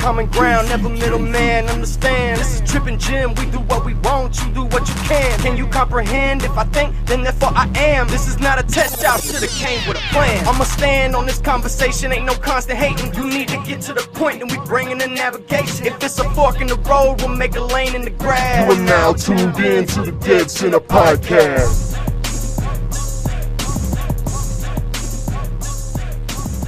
common ground, never middleman, understand. This is Trippin' Jim, we do what we want, you do what you can. Can you comprehend? If I think, then therefore I am. This is not a test, y'all should've came with a plan. I'ma stand on this conversation, ain't no constant hating. You need to get to the point, and we bring in the navigation. If it's a fork in the road, we'll make a lane in the grass. You are now tuned in to the DeadCenter podcast.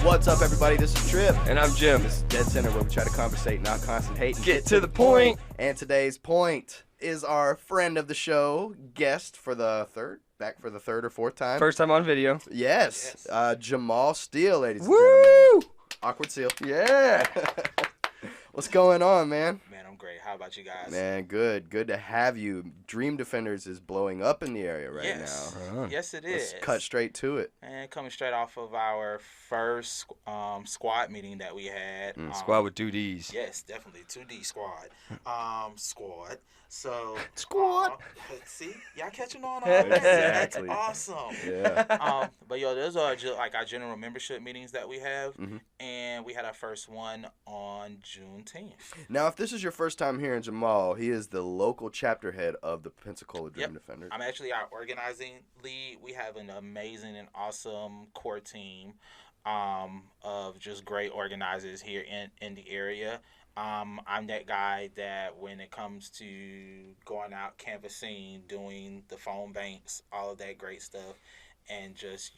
What's up, everybody? This is Trip. And I'm Jim. This is DeadCenter, where we try to conversate, not constant hate. And Get to the point. And today's point is our friend of the show, guest for the third, back for the third or fourth time. First time on video. Yes. Jamal Steele, ladies and Woo! gentlemen. Awkward Seal. Yeah. What's going on, man? Man, I'm great. How about you guys? Man, good. Good to have you. Dream Defenders is blowing up in the area right now. Yes, it is. Let's cut straight to it. And coming straight off of our first squad meeting that we had. Squad with 2Ds. Yes, definitely. 2D squad. Squad. So. Squad. See? Y'all catching on? Exactly. That's awesome. Yeah. But, those are like our general membership meetings that we have. Mm-hmm. And we had our first one on Juneteenth. Now, if this is your first time hearing Jamal, he is the local chapter head of the Pensacola Dream Defenders. I'm actually our organizing lead. We have an amazing and awesome core team of just great organizers here in the area. I'm that guy that when it comes to going out canvassing, doing the phone banks, all of that great stuff, and just,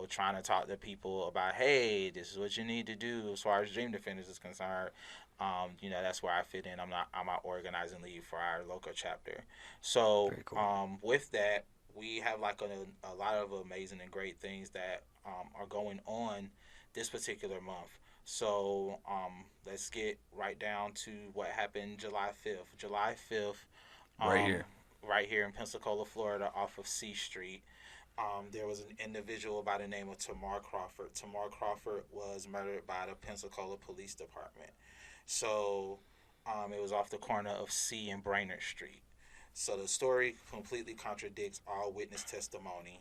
trying to talk to people about, hey, this is what you need to do as far as Dream Defenders is concerned. That's where I fit in. I'm our organizing lead for our local chapter. So, very cool. With that, we have like a lot of amazing and great things that are going on this particular month. So let's get right down to what happened July 5th. July 5th, right here in Pensacola, Florida, off of C Street. There was an individual by the name of Tymar Crawford. Tymar Crawford was murdered by the Pensacola Police Department. So it was off the corner of C and Brainerd Street. So the story completely contradicts all witness testimony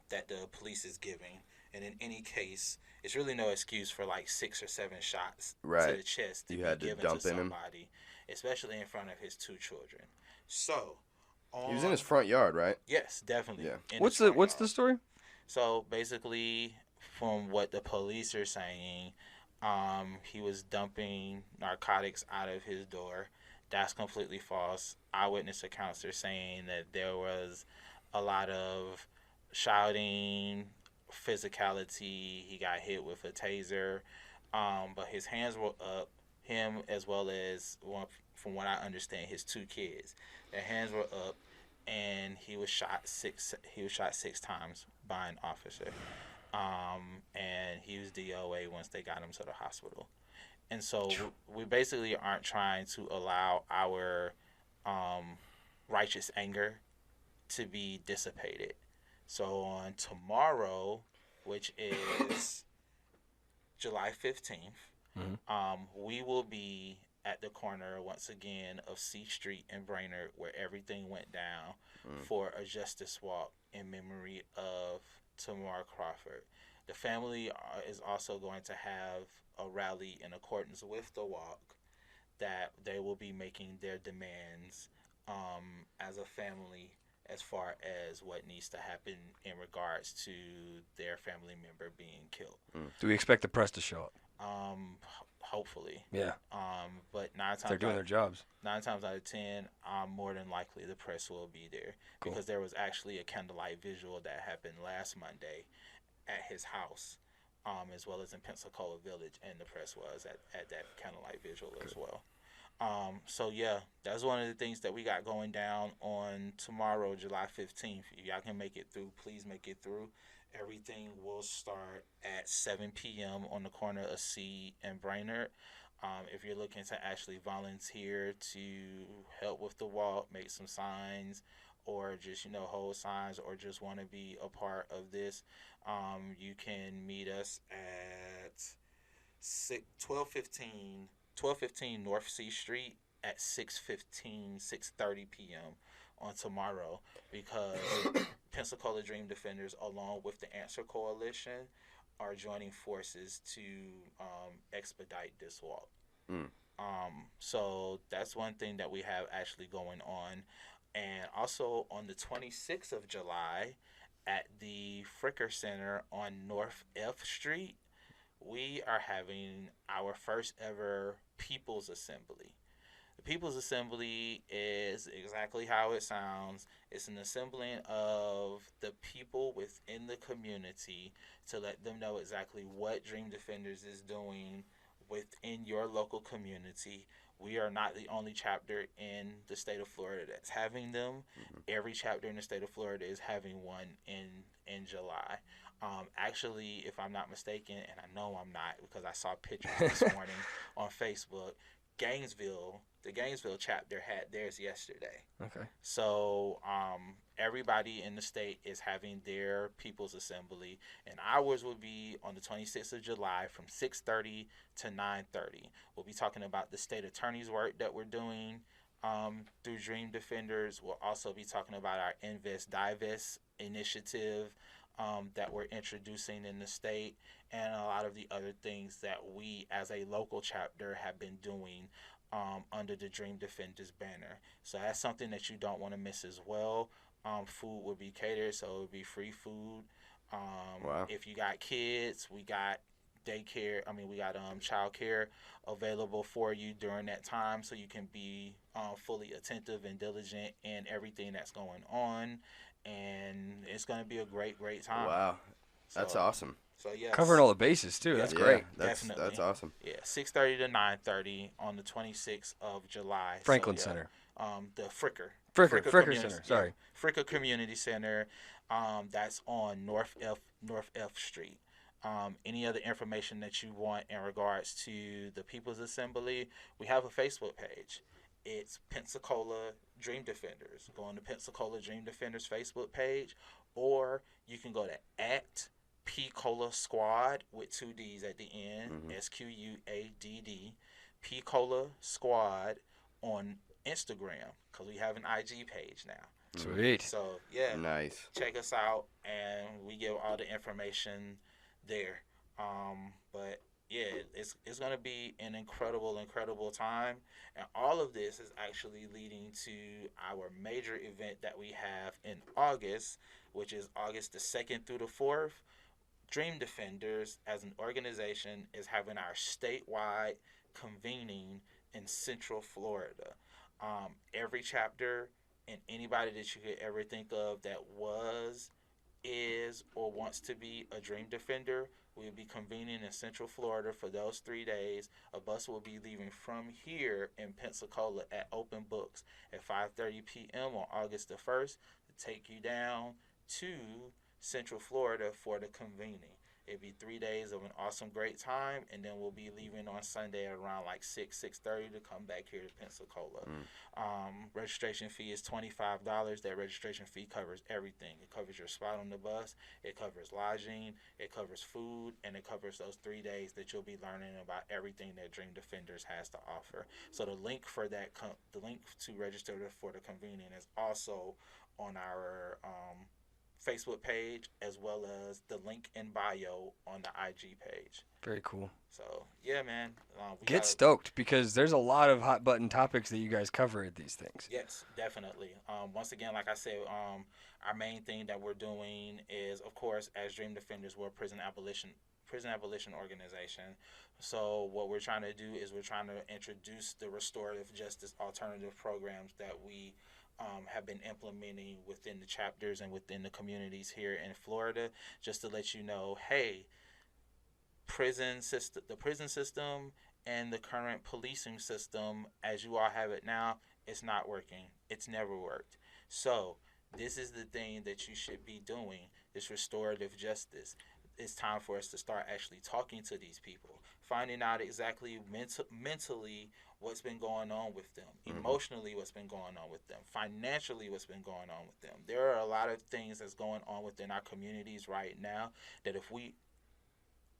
that the police is giving. And in any case, it's really no excuse for like 6 or 7 shots to the chest to be given to somebody, especially in front of his 2 children. So he was in his front yard, right? Yes, definitely. Yeah. What's the story? So basically, from what the police are saying, he was dumping narcotics out of his door. That's completely false. Eyewitness accounts are saying that there was a lot of shouting, physicality. He got hit with a taser, but his hands were up. Him as well as, from what I understand, his 2 kids. Their hands were up, and he was shot 6 times by an officer, and he was DOA once they got him to the hospital. And so we basically aren't trying to allow our righteous anger to be dissipated. So on tomorrow, which is July 15th, we will be at the corner once again of C Street and Brainerd, where everything went down, for a justice walk in memory of Tymar Crawford. The family is also going to have a rally in accordance with the walk, that they will be making their demands as a family as far as what needs to happen in regards to their family member being killed. Do we expect the press to show up? Hopefully. Yeah. But 9 times they're doing their jobs. 9 times out of 10, more than likely the press will be there. Cool. Because there was actually a candlelight visual that happened last Monday at his house, as well as in Pensacola Village, and the press was at that candlelight visual as well. So yeah, that's one of the things that we got going down on tomorrow, July 15th. If y'all can make it through, please make it through. Everything will start at 7 p.m. on the corner of C and Brainerd. If you're looking to actually volunteer to help with the walk, make some signs, or just, hold signs, or just want to be a part of this, you can meet us at 1215 North C Street at 6:30 p.m. on tomorrow, because Pensacola Dream Defenders, along with the Answer Coalition, are joining forces to expedite this walk. So that's one thing that we have actually going on. And also on the 26th of July at the Fricker Center on North F Street, we are having our first ever People's Assembly. The People's Assembly is exactly how it sounds. It's an assembling of the people within the community to let them know exactly what Dream Defenders is doing within your local community. We are not the only chapter in the state of Florida that's having them. Every chapter in the state of Florida is having one in July. Actually, if I'm not mistaken, and I know I'm not because I saw pictures this morning on Facebook, the Gainesville chapter had theirs yesterday. Okay. So everybody in the state is having their People's Assembly, and ours will be on the 26th of July from 6:30 to 9:30. We'll be talking about the state attorney's work that we're doing through Dream Defenders. We'll also be talking about our Invest Divest initiative that we're introducing in the state, and a lot of the other things that we as a local chapter have been doing under the Dream Defenders banner. So that's something that you don't want to miss as well. Food will be catered, so it will be free food. Wow. If you got kids, we got we got child care available for you during that time, so you can be fully attentive and diligent in everything that's going on. And it's going to be a great time. Wow. That's awesome. So yeah, Covering all the bases too. That's great. Definitely. That's awesome. Yeah, 6:30 to 9:30 on the 26th of July. Franklin Center. The Fricker Center. Sorry. Yeah, Fricker Community Center. That's on North F Street. Any other information that you want in regards to the People's Assembly, we have a Facebook page. It's Pensacola Dream Defenders. Go on the Pensacola Dream Defenders Facebook page, or you can go to @PCola Squad with 2 D's at the end, SQUADD, PCola Squad on Instagram, because we have an IG page now. Sweet. So, yeah. Nice. Check us out, and we give all the information there. But yeah, it's going to be an incredible time. And all of this is actually leading to our major event that we have in August, which is August the 2nd through the 4th. Dream Defenders, as an organization, is having our statewide convening in Central Florida. Every chapter and anybody that you could ever think of that was, is, or wants to be a Dream Defender will be convening in Central Florida for those 3 days. A bus will be leaving from here in Pensacola at Open Books at 5:30 p.m. on August the 1st to take you down to Central Florida for the convening. It'll be 3 days of an awesome, great time, and then we'll be leaving on Sunday at around like 6:30 to come back here to Pensacola. Registration fee is $25. That registration fee covers everything. It covers your spot on the bus, it covers lodging, it covers food, and it covers those 3 days that you'll be learning about everything that Dream Defenders has to offer. So the link for that, the link to register for the convening is also on our Facebook page, as well as the link in bio on the IG page. Very cool. So yeah, man, get stoked, because there's a lot of hot button topics that you guys cover at these things. Yes, definitely. Once again, like I said, our main thing that we're doing is, of course, as Dream Defenders, we're a prison abolition organization. So what we're trying to do is we're trying to introduce the restorative justice alternative programs that we have been implementing within the chapters and within the communities here in Florida, just to let you know, hey, the prison system and the current policing system, as you all have it now, it's not working. It's never worked. So this is the thing that you should be doing, this restorative justice. It's time for us to start actually talking to these people, finding out exactly mentally what's been going on with them, emotionally what's been going on with them, financially what's been going on with them. There are a lot of things that's going on within our communities right now that if we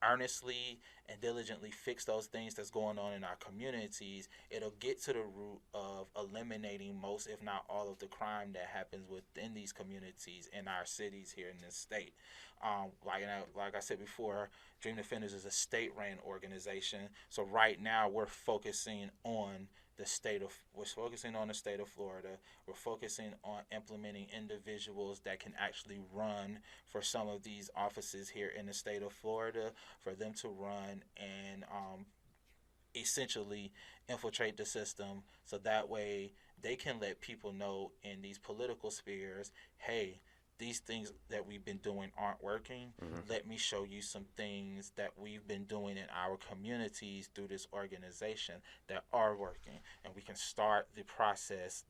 earnestly and diligently fix those things that's going on in our communities, it'll get to the root of eliminating most, if not all, of the crime that happens within these communities in our cities here in this state. Like I said before, Dream Defenders is a state-run organization. So right now we're focusing on the state of Florida. We're focusing on implementing individuals that can actually run for some of these offices here in the state of Florida, for them to run and essentially infiltrate the system, so that way they can let people know in these political spheres, hey, these things that we've been doing aren't working. Let me show you some things that we've been doing in our communities through this organization that are working, and we can start the process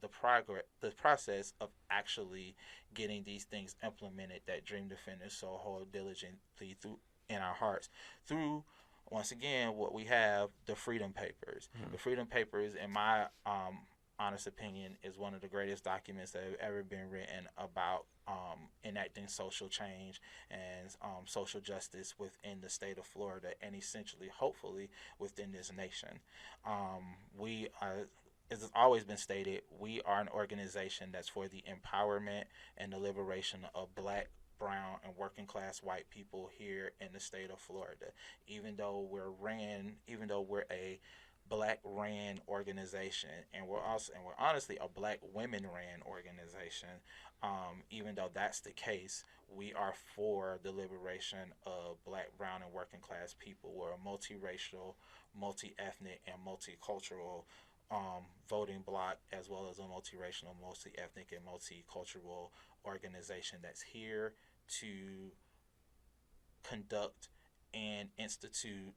of actually getting these things implemented that Dream Defenders so hold diligently through in our hearts through. Once again, what we have, the Freedom Papers. The Freedom Papers, in my honest opinion, is one of the greatest documents that have ever been written about enacting social change and social justice within the state of Florida, and essentially, hopefully, within this nation. We are, as has always been stated, we are an organization that's for the empowerment and the liberation of Black, brown, and working class white people here in the state of Florida. Even though we're a Black ran organization, and we're honestly a Black women ran organization. Even though that's the case, we are for the liberation of Black, brown, and working class people. We're a multiracial, multi-ethnic, and multicultural voting bloc, as well as a multiracial, multi-ethnic, and multicultural organization that's here to conduct and institute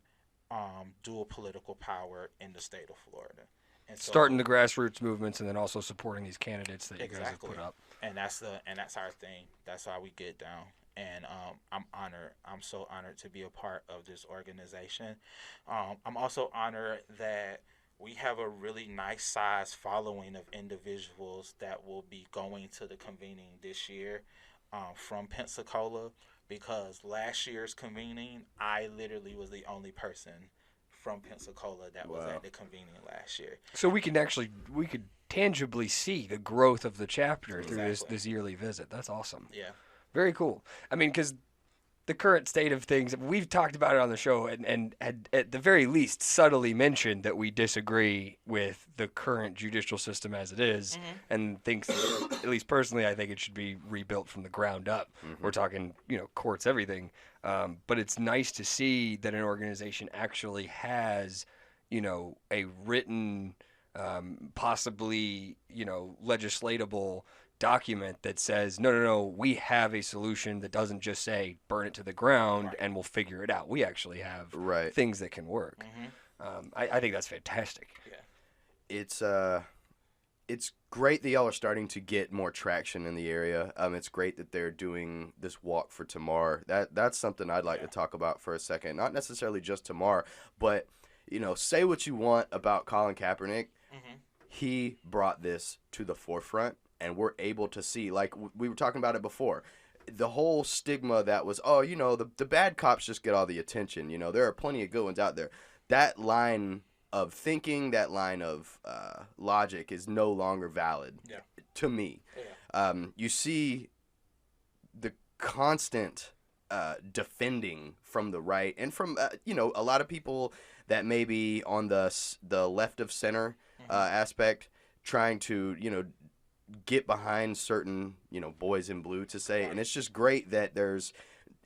dual political power in the state of Florida. And so, starting the grassroots movements and then also supporting these candidates that you guys have put up. And that's our thing. That's how we get down. And I'm honored. I'm so honored to be a part of this organization. I'm also honored that we have a really nice size following of individuals that will be going to the convening this year from Pensacola, because last year's convening, I literally was the only person from Pensacola that was at the convening last year. So we could tangibly see the growth of the chapter through this yearly visit. That's awesome. Yeah. Very cool. I mean, because the current state of things, we've talked about it on the show and had at the very least subtly mentioned that we disagree with the current judicial system as it is, and thinks, at least personally, I think it should be rebuilt from the ground up. We're talking, courts, everything. But it's nice to see that an organization actually has, a written, possibly, legislatable document that says, no, we have a solution that doesn't just say burn it to the ground and we'll figure it out. We actually have things that can work. I think that's fantastic. Yeah. It's great that y'all are starting to get more traction in the area. It's great that they're doing this walk for Tymar. That's something I'd like to talk about for a second. Not necessarily just Tymar, but say what you want about Colin Kaepernick. He brought this to the forefront. And we're able to see, like we were talking about it before, the whole stigma that was, the bad cops just get all the attention. There are plenty of good ones out there. That line of thinking, that line of logic is no longer valid to me. You see the constant defending from the right and from, a lot of people that may be on the left of center aspect trying to, get behind certain, boys in blue to say, and it's just great that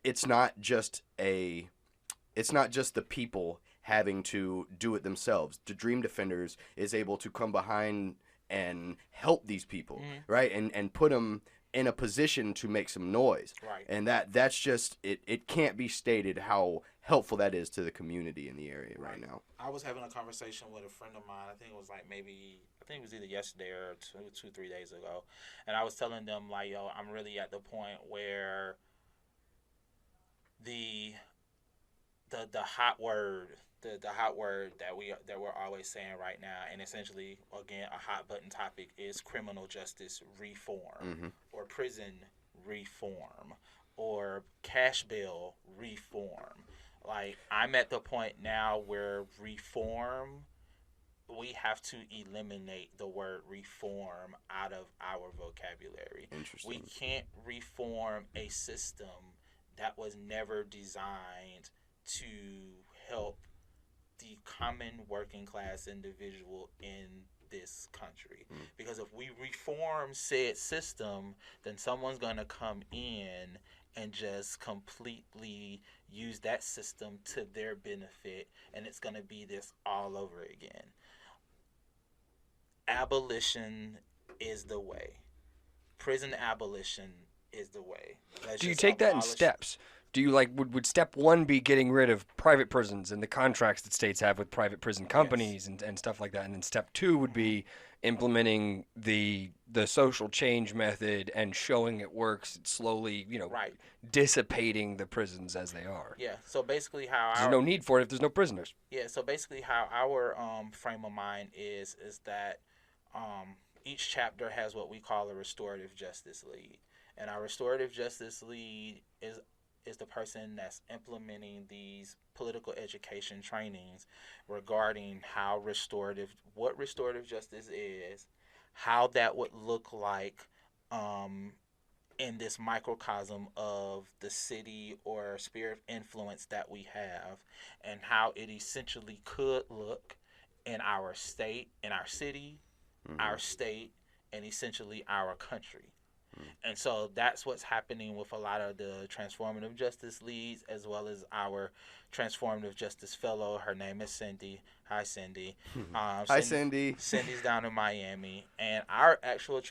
it's not just the people having to do it themselves. The Dream Defenders is able to come behind and help these people, right? And put them in a position to make some noise. Right. And that's just, it can't be stated how helpful that is to the community in the area right now. I was having a conversation with a friend of mine, I think it was either yesterday or 3 days ago, and I was telling them, like, yo, I'm really at the point where the hot word that we're always saying right now, and essentially, again, a hot button topic is criminal justice reform, or prison reform, or cash bail reform. Like, I'm at the point now where reform, we have to eliminate the word reform out of our vocabulary. Interesting. We can't reform a system that was never designed to help the common working class individual in this country. Because if we reform said system, then someone's going to come in and just completely use that system to their benefit, and it's going to be this all over again. Abolition is the way. Prison abolition is the way. Do you take that in steps? Do you would step one be getting rid of private prisons and the contracts that states have with private prison companies and stuff like that? And then step two would be implementing the social change method and showing it works, slowly, dissipating the prisons as they are. Yeah. So basically how there's no need for it if there's no prisoners. Yeah. So basically how our frame of mind is that each chapter has what we call a restorative justice lead. And our restorative justice lead is the person that's implementing these political education trainings regarding what restorative justice is, how that would look like in this microcosm of the city or sphere of influence that we have, and how it essentially could look in our state, in our city, our state, and essentially our country. And so that's what's happening with a lot of the transformative justice leads, as well as our transformative justice fellow. Her name is Cindy. Hi, Cindy. Hi, Cindy. Cindy's down in Miami. And our actual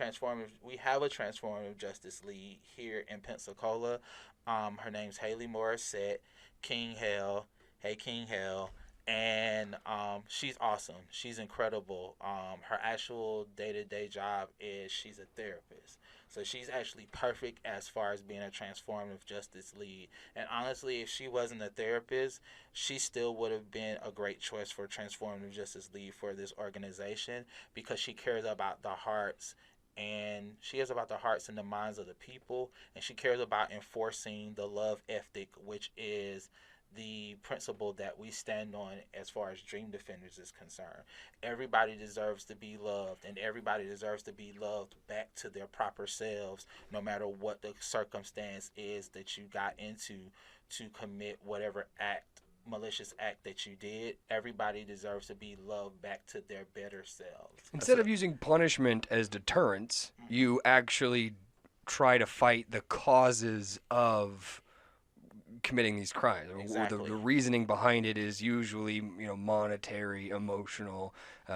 we have a transformative justice lead here in Pensacola. Her name's Haley Morissette, King Hell. Hey, King Hell. And she's awesome. She's incredible. Her actual day-to-day job is she's a therapist. So she's actually perfect as far as being a transformative justice lead. And honestly, if she wasn't a therapist, she still would have been a great choice for transformative justice lead for this organization, because she cares about the hearts, and she cares about the hearts and the minds of the people, and she cares about enforcing the love ethic, which is the principle that we stand on as far as Dream Defenders is concerned. Everybody deserves to be loved, and everybody deserves to be loved back to their proper selves, no matter what the circumstance is that you got into to commit whatever malicious act that you did. Everybody deserves to be loved back to their better selves. Instead of using punishment as deterrence, you actually try to fight the causes of committing these crimes. Exactly. The reasoning behind it is usually monetary, emotional,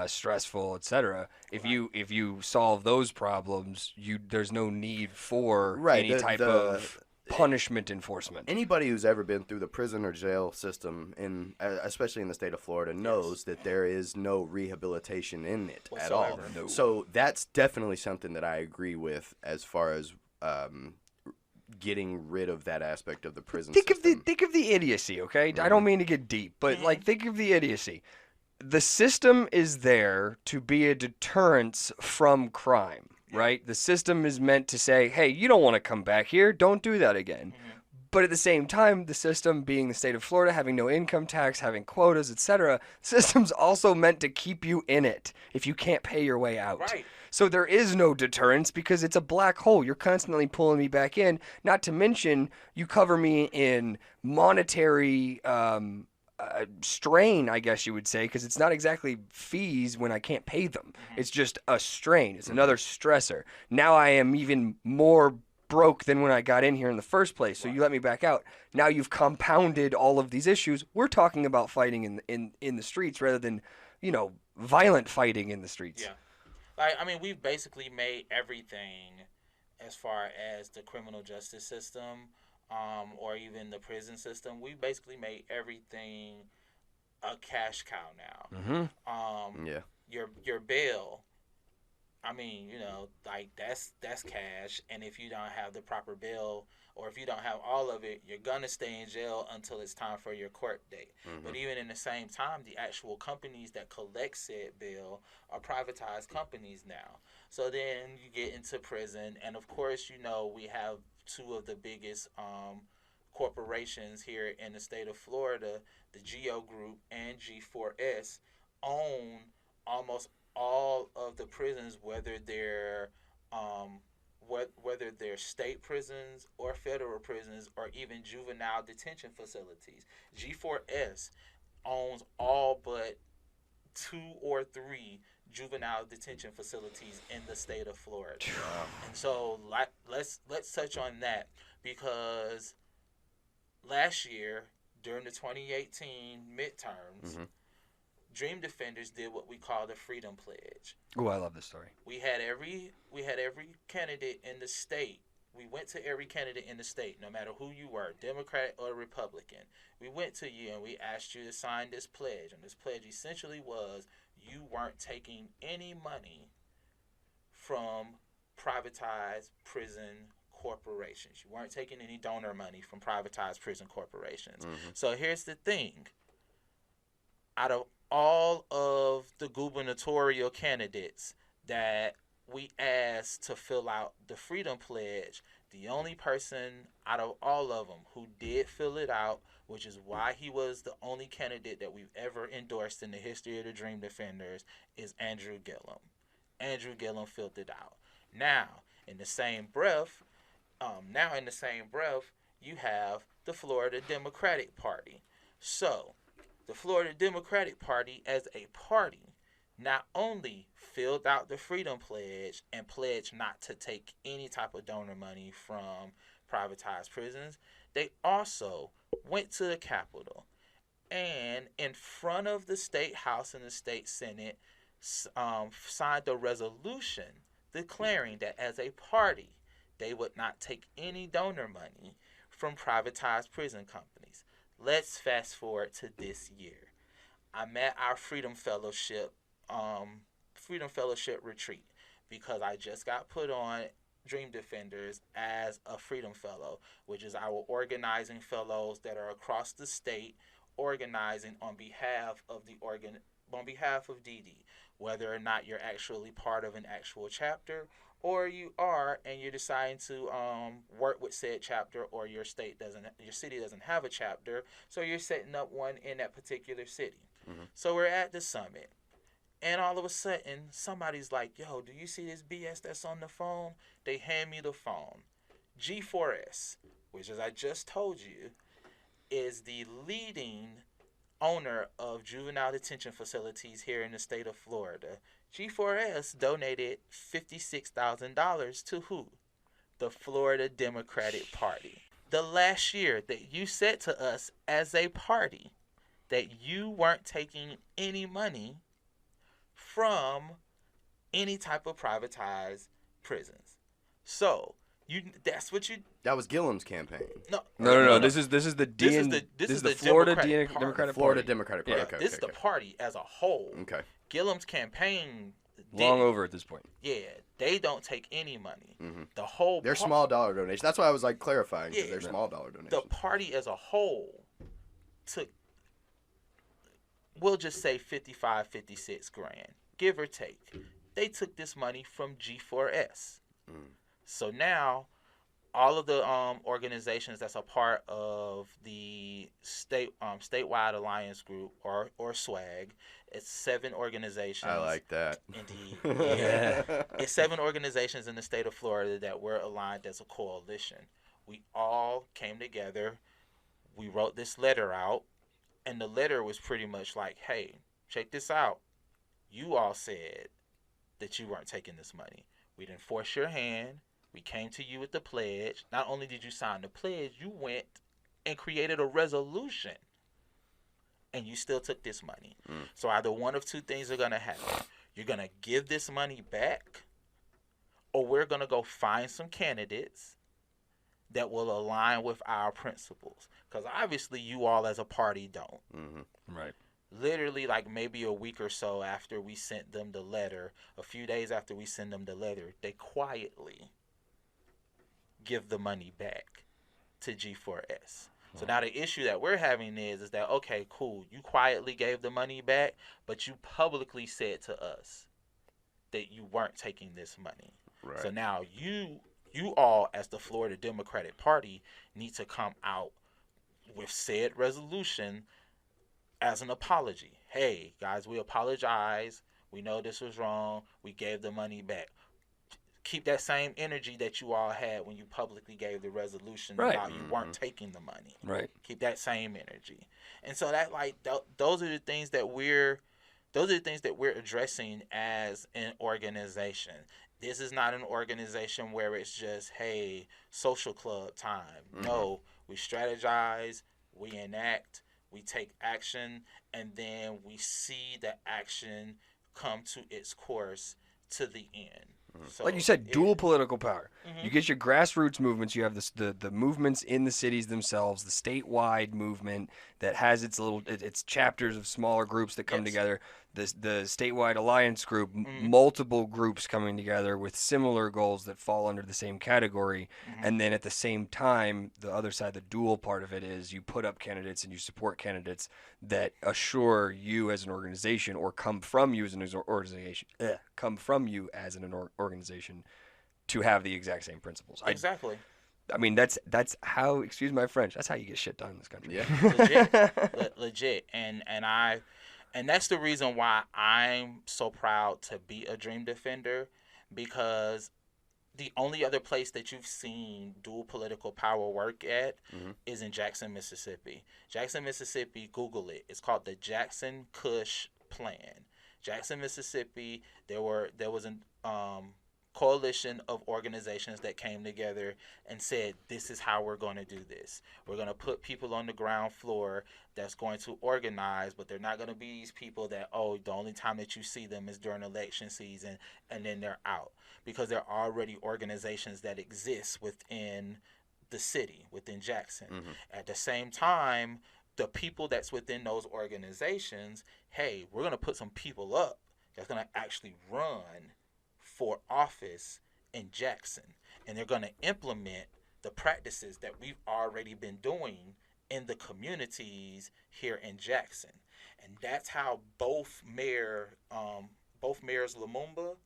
stressful, etc. If you solve those problems, there's no need for any type of punishment enforcement. Anybody who's ever been through the prison or jail system, especially in the state of Florida, knows that there is no rehabilitation in it at all. No. So that's definitely something that I agree with as far as getting rid of that aspect of the prison system. Think of the idiocy, okay? I don't mean to get deep, but think of the idiocy. The system is there to be a deterrence from crime, right? The system is meant to say, hey, you don't want to come back here, don't do that again. But at the same time, the system, being the state of Florida, having no income tax, having quotas, etc., the system's also meant to keep you in it if you can't pay your way out. Right. So there is no deterrence because it's a black hole. You're constantly pulling me back in. Not to mention, you cover me in monetary strain, I guess you would say, because it's not exactly fees when I can't pay them. It's just a strain. It's another stressor. Now I am even more broke than when I got in here in the first place. So you let me back out. Now you've compounded all of these issues. We're talking about fighting in the streets rather than, violent fighting in the streets. Yeah. We've basically made everything as far as the criminal justice system, or even the prison system. We basically made everything a cash cow now. Your bail, that's cash, and if you don't have the proper bail, or if you don't have all of it, you're gonna stay in jail until it's time for your court date. But even in the same time, the actual companies that collect said bail are privatized companies now. So then you get into prison, and of course, we have two of the biggest corporations here in the state of Florida, the GEO Group and G4S, own almost all of the prisons, whether they're state prisons or federal prisons or even juvenile detention facilities. G4S owns all but 2 or 3 juvenile detention facilities in the state of Florida. And so let's touch on that, because last year during the 2018 midterms, Dream Defenders did what we call the Freedom Pledge. Oh, I love this story. We had every candidate in the state. We went to every candidate in the state, no matter who you were, Democrat or Republican. We went to you and we asked you to sign this pledge. And this pledge essentially was you weren't taking any money from privatized prison corporations. You weren't taking any donor money from privatized prison corporations. So here's the thing. Out of all of the gubernatorial candidates that we asked to fill out the Freedom Pledge, the only person out of all of them who did fill it out, which is why he was the only candidate that we've ever endorsed in the history of the Dream Defenders, is Andrew Gillum. Andrew Gillum filled it out. Now, in the same breath, you have the Florida Democratic Party. So, the Florida Democratic Party as a party not only filled out the Freedom Pledge and pledged not to take any type of donor money from privatized prisons, they also went to the Capitol and in front of the State House and the State Senate signed a resolution declaring that as a party they would not take any donor money from privatized prison companies. Let's fast forward to this year. I'm at our Freedom Fellowship retreat because I just got put on Dream Defenders as a Freedom Fellow, which is our organizing fellows that are across the state organizing on behalf of DD, whether or not you're actually part of an actual chapter or you are and you're deciding to work with said chapter, or your city doesn't have a chapter, so you're setting up one in that particular city. So we're at the summit, and all of a sudden somebody's like, yo, do you see this BS that's on the phone? They hand me the phone. G4S, which, as I just told you, is the leading owner of juvenile detention facilities here in the state of Florida. G4S donated $56,000 to who? The Florida Democratic Party. The last year that you said to us as a party that you weren't taking any money from any type of privatized prisons. So, that was Gillum's campaign. No. This is the Florida Democratic Florida Party. Democratic Party. Yeah, Okay, this is the party as a whole. Okay. Gillum's campaign Long over at this point. Yeah, they don't take any money. They're small dollar donations. That's why I was like clarifying, because they're small dollar donations. The party as a whole took, we'll just say 55, 56 grand, give or take. They took this money from G4S. So now, all of the organizations that's a part of the statewide alliance group or SWAG, it's 7 organizations. I like that. Indeed. Yeah. It's 7 organizations in the state of Florida that were aligned as a coalition. We all came together. We wrote this letter out, and the letter was pretty much like, hey, check this out. You all said that you weren't taking this money. We didn't force your hand. We came to you with the pledge. Not only did you sign the pledge, you went and created a resolution, and you still took this money. So either one of two things are going to happen. You're going to give this money back, or we're going to go find some candidates that will align with our principles. Because obviously you all as a party don't. Right. Literally, like maybe a week or so after we sent them the letter, a few days after we sent them the letter, they quietly give the money back to G4S. So now the issue that we're having is that, okay, cool, you quietly gave the money back, but you publicly said to us that you weren't taking this money. Right. So now you all, as the Florida Democratic Party, need to come out with said resolution as an apology. Hey, guys, we apologize. We know this was wrong. We gave the money back. Keep that same energy that you all had when you publicly gave the resolution about you weren't taking the money. Right. Keep that same energy. And so that those are the things that we're addressing as an organization. This is not an organization where it's just, hey, social club time. No, we strategize, we enact, we take action, and then we see the action come to its course to the end. So, like you said, dual political power. You get your grassroots movements. You have the movements in the cities themselves, the statewide movement that has its chapters of smaller groups that come together. The statewide alliance group, multiple groups coming together with similar goals that fall under the same category. And then at the same time, the other side, the dual part of it is you put up candidates and you support candidates that assure you as an organization or come from you as an organization to have the exact same principles. Exactly. I mean, that's how, excuse my French, that's how you get shit done in this country. Yeah. Legit. And that's the reason why I'm so proud to be a Dream Defender, because the only other place that you've seen dual political power work at is in Jackson, Mississippi. Jackson, Mississippi, Google it. It's called the Jackson Kush Plan. Jackson, Mississippi, there was a coalition of organizations that came together and said, this is how we're going to do this. We're going to put people on the ground floor that's going to organize, but they're not going to be these people that, the only time that you see them is during election season and then they're out. Because there are already organizations that exist within the city, within Jackson. At the same time, the people that's within those organizations, hey, we're going to put some people up that's going to actually run for office in Jackson, and they're going to implement the practices that we've already been doing in the communities here in Jackson. And that's how both mayors Lumumba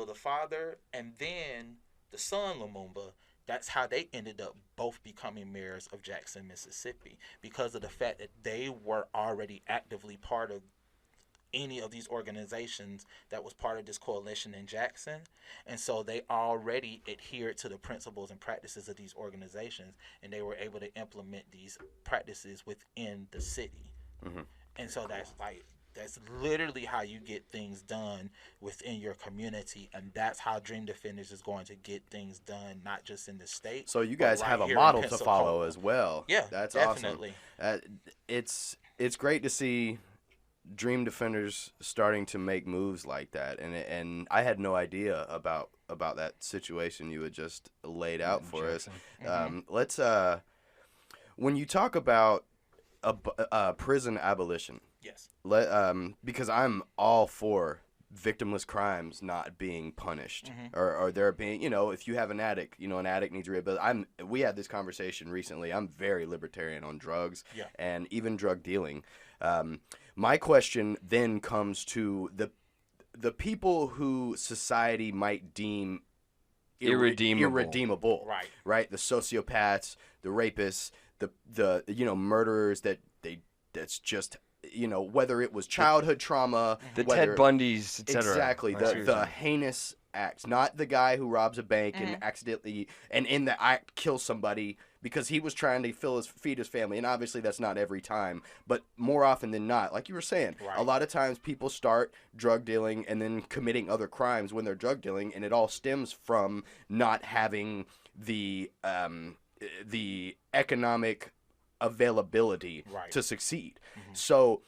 the father, and then the son Lumumba, that's how they ended up both becoming mayors of Jackson, Mississippi, because of the fact that they were already actively part of any of these organizations that was part of this coalition in Jackson. And so they already adhered to the principles and practices of these organizations, and they were able to implement these practices within the city. And so that's literally how you get things done within your community, and that's how Dream Defenders is going to get things done, not just in the state. So you guys have a model to follow as well. Yeah, that's definitely. Awesome. It's great to see Dream Defenders starting to make moves like that, and I had no idea about that situation you had just laid out for us. Let's when you talk about prison abolition. Yes. Because I'm all for victimless crimes not being punished, or there being, if you have an addict, an addict needs rehabilitation. We had this conversation recently. I'm very libertarian on drugs and even drug dealing. My question then comes to the people who society might deem irredeemable. Right. The sociopaths, the rapists, the murderers that's just, whether it was childhood trauma, the Ted Bundys, etc. Exactly, the heinous acts, not the guy who robs a bank and accidentally and in the act kills somebody because he was trying to feed his family, and obviously that's not every time, but more often than not, like you were saying, a lot of times people start drug dealing and then committing other crimes when they're drug dealing, and it all stems from not having the economic availability to succeed. So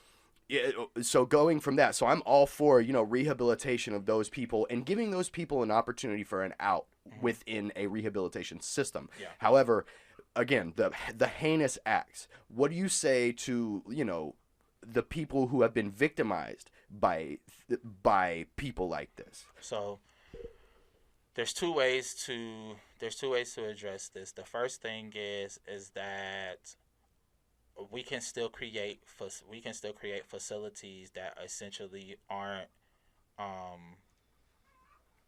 going from that, so I'm all for rehabilitation of those people and giving those people an opportunity for an out within a rehabilitation system. However, again, the heinous acts, what do you say to the people who have been victimized by people like this? So there's two ways to address this. The first thing is that we can still create facilities that essentially aren't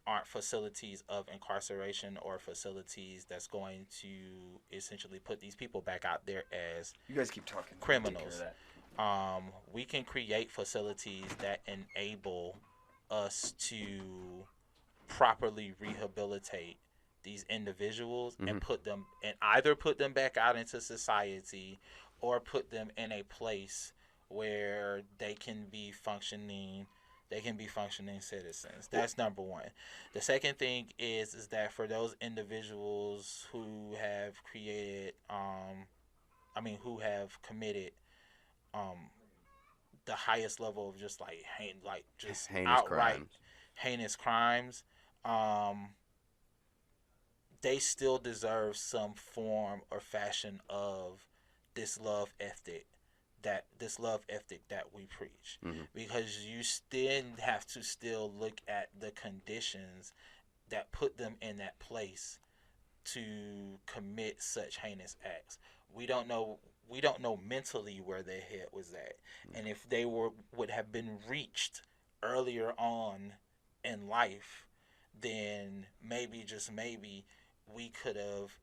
aren't facilities of incarceration or facilities that's going to essentially put these people back out there as You guys keep talking. criminals. We can create facilities that enable us to properly rehabilitate these individuals and either put them back out into society or put them in a place where they can be functioning citizens. That's number one. The second thing is that for those individuals who have committed the highest level of just like Heinous outright crimes. heinous crimes, they still deserve some form or fashion of this love ethic that we preach, because you still have to still look at the conditions that put them in that place to commit such heinous acts. We don't know mentally where their head was at, and if they would have been reached earlier on in life, then maybe, just maybe, we could have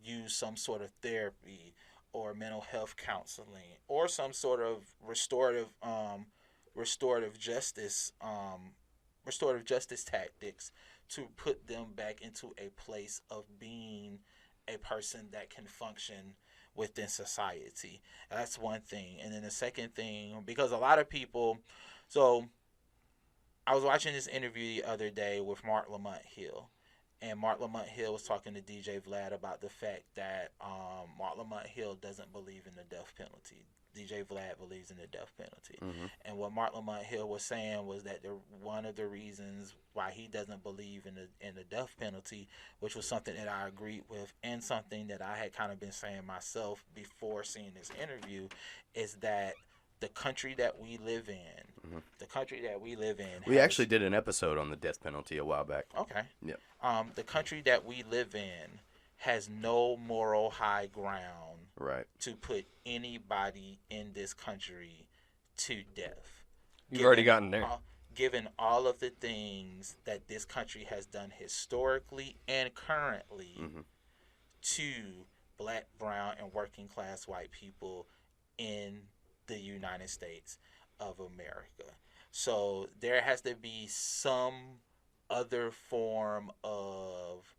used some sort of therapy or mental health counseling or some sort of restorative justice tactics to put them back into a place of being a person that can function within society. That's one thing. And then the second thing, because a lot of people, so I was watching this interview the other day with Mark Lamont Hill, and Mark Lamont Hill was talking to DJ Vlad about the fact that Mark Lamont Hill doesn't believe in the death penalty. DJ Vlad believes in the death penalty. And what Mark Lamont Hill was saying was that one of the reasons why he doesn't believe in the death penalty, which was something that I agreed with and something that I had kind of been saying myself before seeing this interview, is that the country that we live in, We actually did an episode on the death penalty a while back. Okay. Yep. The country that we live in has no moral high ground Right. to put anybody in this country to death. You've already gotten there. Given all of the things that this country has done historically and currently to black, brown, and working class white people in the United States of America. So there has to be some other form of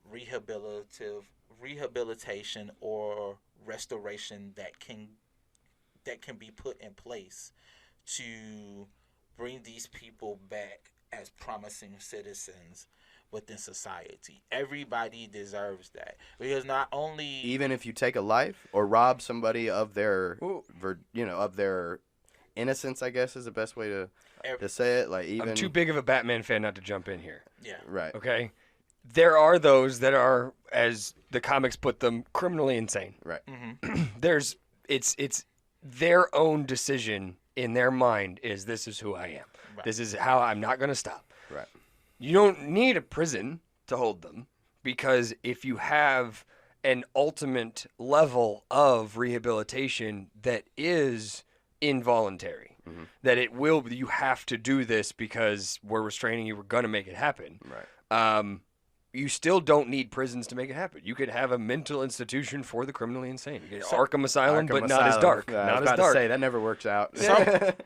rehabilitation or restoration that can be put in place to bring these people back as promising citizens within society. Everybody deserves that, because not only Even if you take a life or rob somebody of their, of their innocence, I guess is the best way to say it. Like, even I'm too big of a Batman fan not to jump in here. yeah, right. Okay? There are those that are, as the comics put them, criminally insane. Right. It's their own decision in their mind is, this is who I am. Right. This is how I'm not going to stop. Right. You don't need a prison to hold them, because if you have an ultimate level of rehabilitation that is involuntary, that you have to do this because we're restraining you, we're going to make it happen. Right. You still don't need prisons to make it happen. You could have a mental institution for the criminally insane. You get Arkham Asylum, but not as dark. I was Not as about dark. to say, that never works out.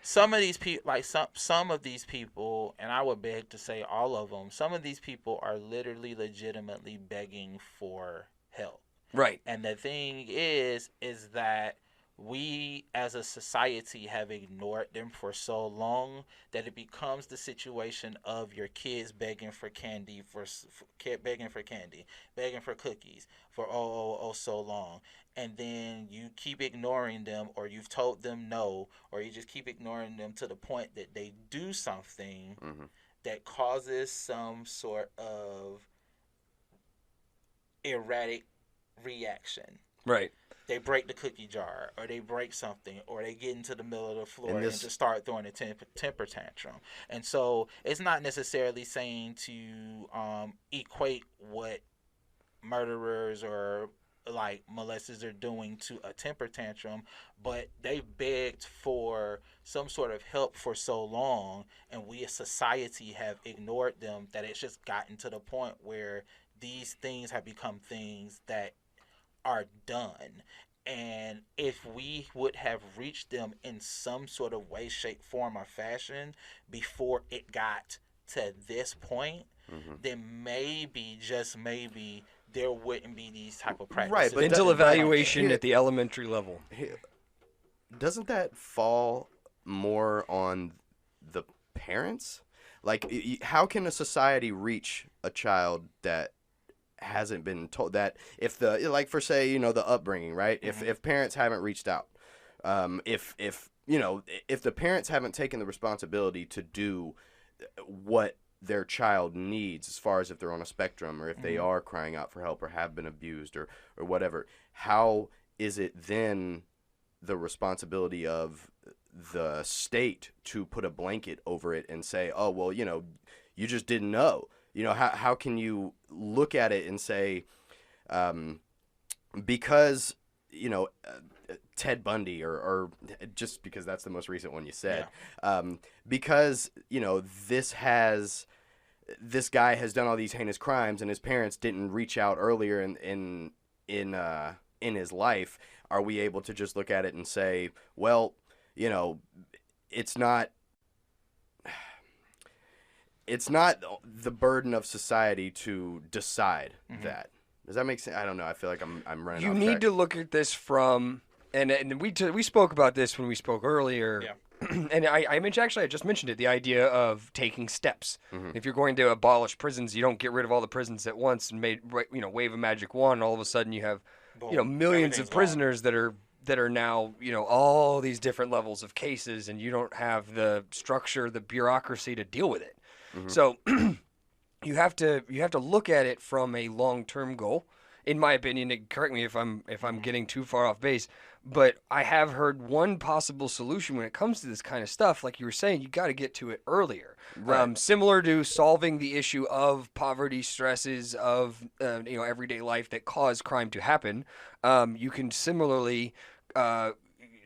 some of these people, like some of these people, and I would beg to say all of them, some of these people are literally legitimately begging for help. Right. And the thing is that we as a society have ignored them for so long that it becomes the situation of your kids begging for candy, begging for cookies for so long. And then you keep ignoring them, or you've told them no, or you just keep ignoring them to the point that they do something that causes some sort of erratic reaction. Right. They break the cookie jar, or they break something, or they get into the middle of the floor and this- just start throwing a temper tantrum. And so it's not necessarily saying to equate what murderers or like molesters are doing to a temper tantrum, but they begged for some sort of help for so long, and we as society have ignored them that it's just gotten to the point where these things have become things that are done. And if we would have reached them in some sort of way, shape, form, or fashion before it got to this point, then maybe, just maybe, there wouldn't be these type of practices. Right, but Mental evaluation here- at the elementary level. Doesn't that fall more on the parents? Like, how can a society reach a child that hasn't been told, that if the, like, for say, you know, the upbringing, right? If parents haven't reached out, if you know, if the parents haven't taken the responsibility to do what their child needs, as far as if they're on a spectrum or if they are crying out for help or have been abused or whatever, how is it then the responsibility of the state to put a blanket over it and say, oh, well, you know, you just didn't know? You know, how can you look at it and say, because, you know, Ted Bundy, or just because that's the most recent one you said, because, you know, this guy has done all these heinous crimes and his parents didn't reach out earlier in his life, are we able to just look at it and say, well, you know, it's not the burden of society to decide that? Does that make sense? I don't know. I feel like I'm running. You off need track. to look at this from, and we spoke about this when we spoke earlier. Yeah. And I just mentioned it, the idea of taking steps. If you're going to abolish prisons, you don't get rid of all the prisons at once and wave a magic wand, and all of a sudden you have, you know, millions of prisoners that are now, you know, all these different levels of cases, and you don't have the structure, the bureaucracy to deal with it. So you have to look at it from a long-term goal. In my opinion, and correct me if I'm getting too far off base, but I have heard one possible solution when it comes to this kind of stuff. Like you were saying, you got to get to it earlier. Right. Similar to solving the issue of poverty, stresses of you know, everyday life that cause crime to happen. You can similarly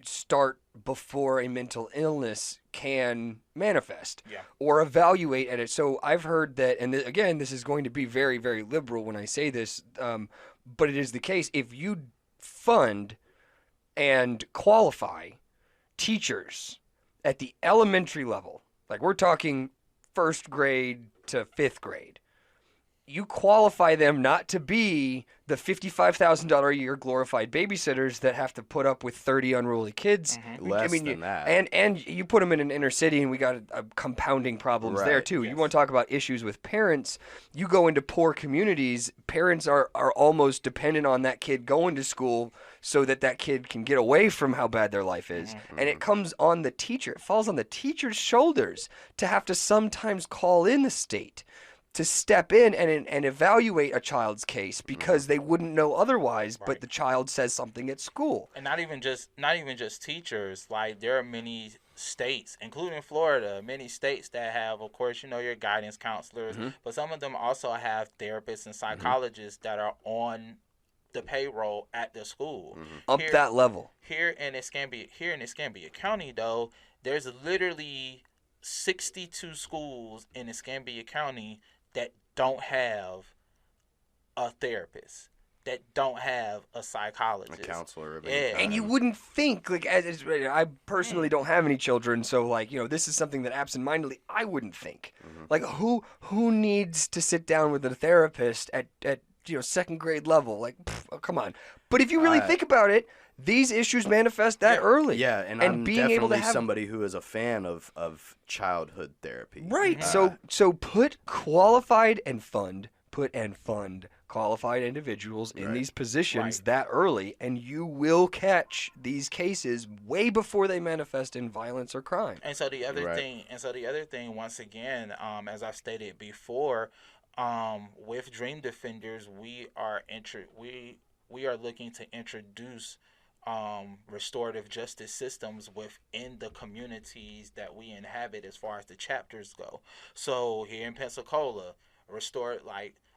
start before a mental illness can manifest, or evaluate at it. So I've heard that, and again, this is going to be very, very liberal when I say this, but it is the case. If you fund and qualify teachers at the elementary level, like we're talking first grade to fifth grade, you qualify them not to be the $55,000 a year glorified babysitters that have to put up with 30 unruly kids. Less than that. And you put them in an inner city, and we got compounding problems there too. You want to talk about issues with parents. You go into poor communities, parents are almost dependent on that kid going to school so that kid can get away from how bad their life is. And it comes on the teacher. It falls on the teacher's shoulders to have to sometimes call in the state to step in and evaluate a child's case because they wouldn't know otherwise, but the child says something at school. And not even just teachers. Like, there are many states, including Florida, many states that have, of course, you know, your guidance counselors, but some of them also have therapists and psychologists that are on the payroll at the school. That level. Here in Escambia County, though, there's literally 62 schools in Escambia County that don't have a therapist, that don't have a psychologist, A counselor of Yeah. any kind. And you wouldn't think, like, I personally don't have any children, so, like, you know, this is something that absentmindedly I wouldn't think. Like, who needs to sit down with a therapist at you know, second grade level? Like, oh, come on. But if you really think about it, these issues manifest that early. Yeah, and I'm being definitely able to have somebody who is a fan of childhood therapy. right. So put qualified and fund qualified individuals in these positions that early, and you will catch these cases way before they manifest in violence or crime. And so the other thing, once again, as I've stated before, with Dream Defenders, we are looking to introduce restorative justice systems within the communities that we inhabit as far as the chapters go. So here in Pensacola,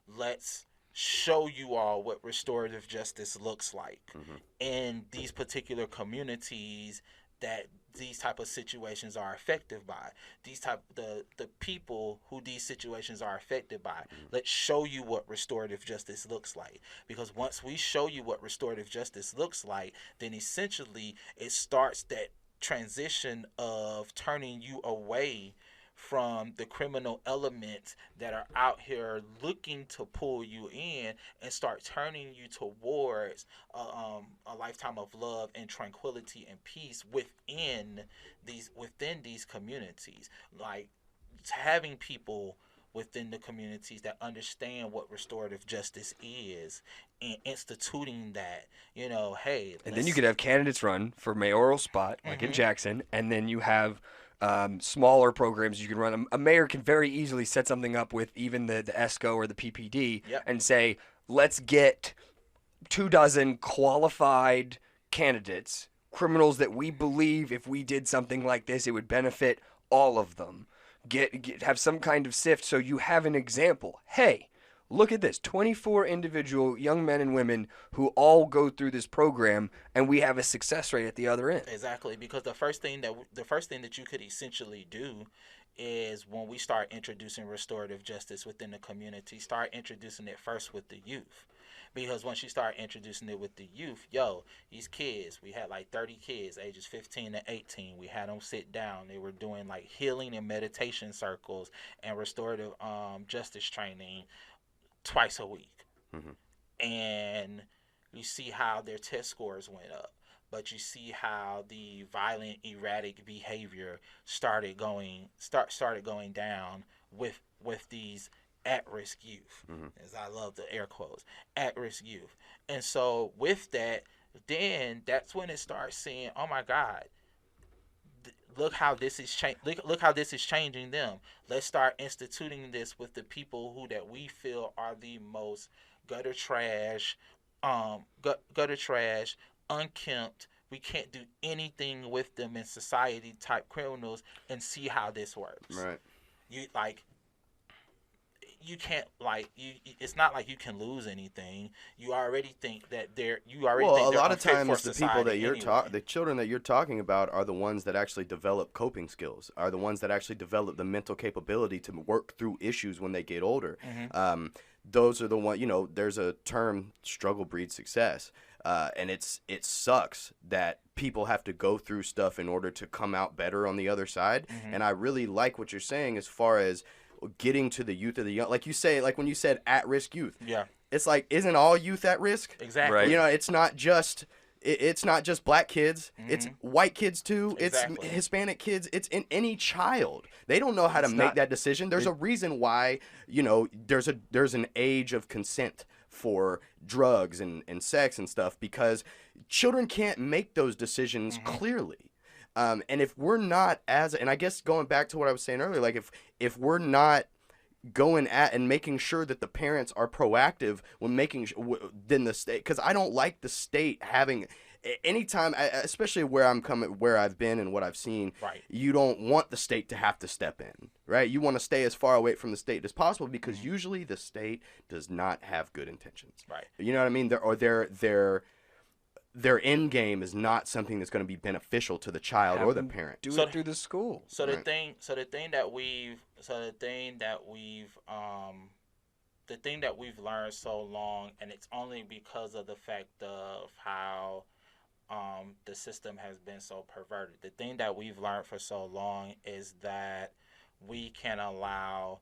let's show you all what restorative justice looks like in these particular communities that these type of situations are effective by. The people who these situations are affected by. Let's show you what restorative justice looks like. Because once we show you what restorative justice looks like, then essentially it starts that transition of turning you away from the criminal elements that are out here looking to pull you in, and start turning you towards a lifetime of love and tranquility and peace within these communities. Like having people within the communities that understand what restorative justice is and instituting that, hey. And then you could have candidates run for mayoral spot, like in Jackson, and then you have smaller programs you can run. A mayor can very easily set something up with even the ESCO or the PPD and say, let's get 24 qualified candidates, criminals that we believe if we did something like this, it would benefit all of them. Have some kind of sift so you have an example. Hey, look at this, 24 individual young men and women who all go through this program, and we have a success rate at the other end. Exactly, because the first thing that you could essentially do is, when we start introducing restorative justice within the community, start introducing it first with the youth. Because once you start introducing it with the youth, these kids, we had like 30 kids, ages 15 to 18. We had them sit down. They were doing like healing and meditation circles and restorative justice training twice a week. And you see how their test scores went up. But you see how the violent, erratic behavior started going down with these at-risk youth, as I love the air quotes, at-risk youth. And so with that, then that's when it starts saying, oh my God, look how this is look how this is changing them. Let's start instituting this with the people that we feel are the most gutter trash, unkempt. We can't do anything with them in society type criminals, and see how this works. Right. You can't it's not like you can lose anything. You already think that a lot of times the people that the children that you're talking about are the ones that actually develop coping skills, are the ones that actually develop the mental capability to work through issues when they get older. Those are the ones, there's a term, struggle breeds success. And it sucks that people have to go through stuff in order to come out better on the other side. And I really like what you're saying as far as getting to the youth of the young, like you say, like when you said at-risk youth. Yeah. It's like, isn't all youth at risk? Exactly. Right. It's not just black kids. It's white kids too. Exactly. It's Hispanic kids. It's in any child. They don't know how to make that decision. There's a reason why, there's an age of consent for drugs and sex and stuff, because children can't make those decisions clearly. And if we're not and I guess going back to what I was saying earlier, like if we're not going at and making sure that the parents are proactive when then the state, because I don't like the state having anytime, especially where I've been and what I've seen. Right. You don't want the state to have to step in, right? You want to stay as far away from the state as possible, because usually the state does not have good intentions. Right. You know what I mean? Their end game is not something that's going to be beneficial to the child or the parent. Do it through the school. So the thing that we've learned so long, and it's only because of the fact of how the system has been so perverted. The thing that we've learned for so long is that we can't allow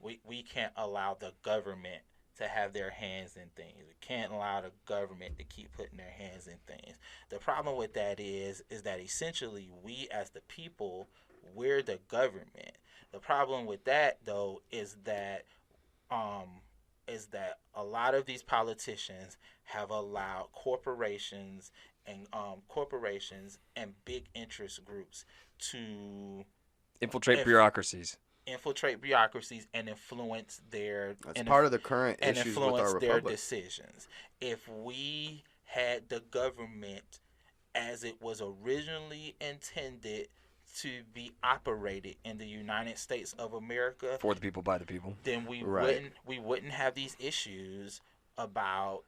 the government to have their hands in things. We can't allow the government to keep putting their hands in things. The problem with that is that essentially we as the people, we're the government. The problem with that though is that a lot of these politicians have allowed corporations and big interest groups to infiltrate bureaucracies and influence their part of the current and issues influence with our their republic. decisions. If we had the government as it was originally intended to be operated in the United States of America, for the people by the people, then we wouldn't have these issues about,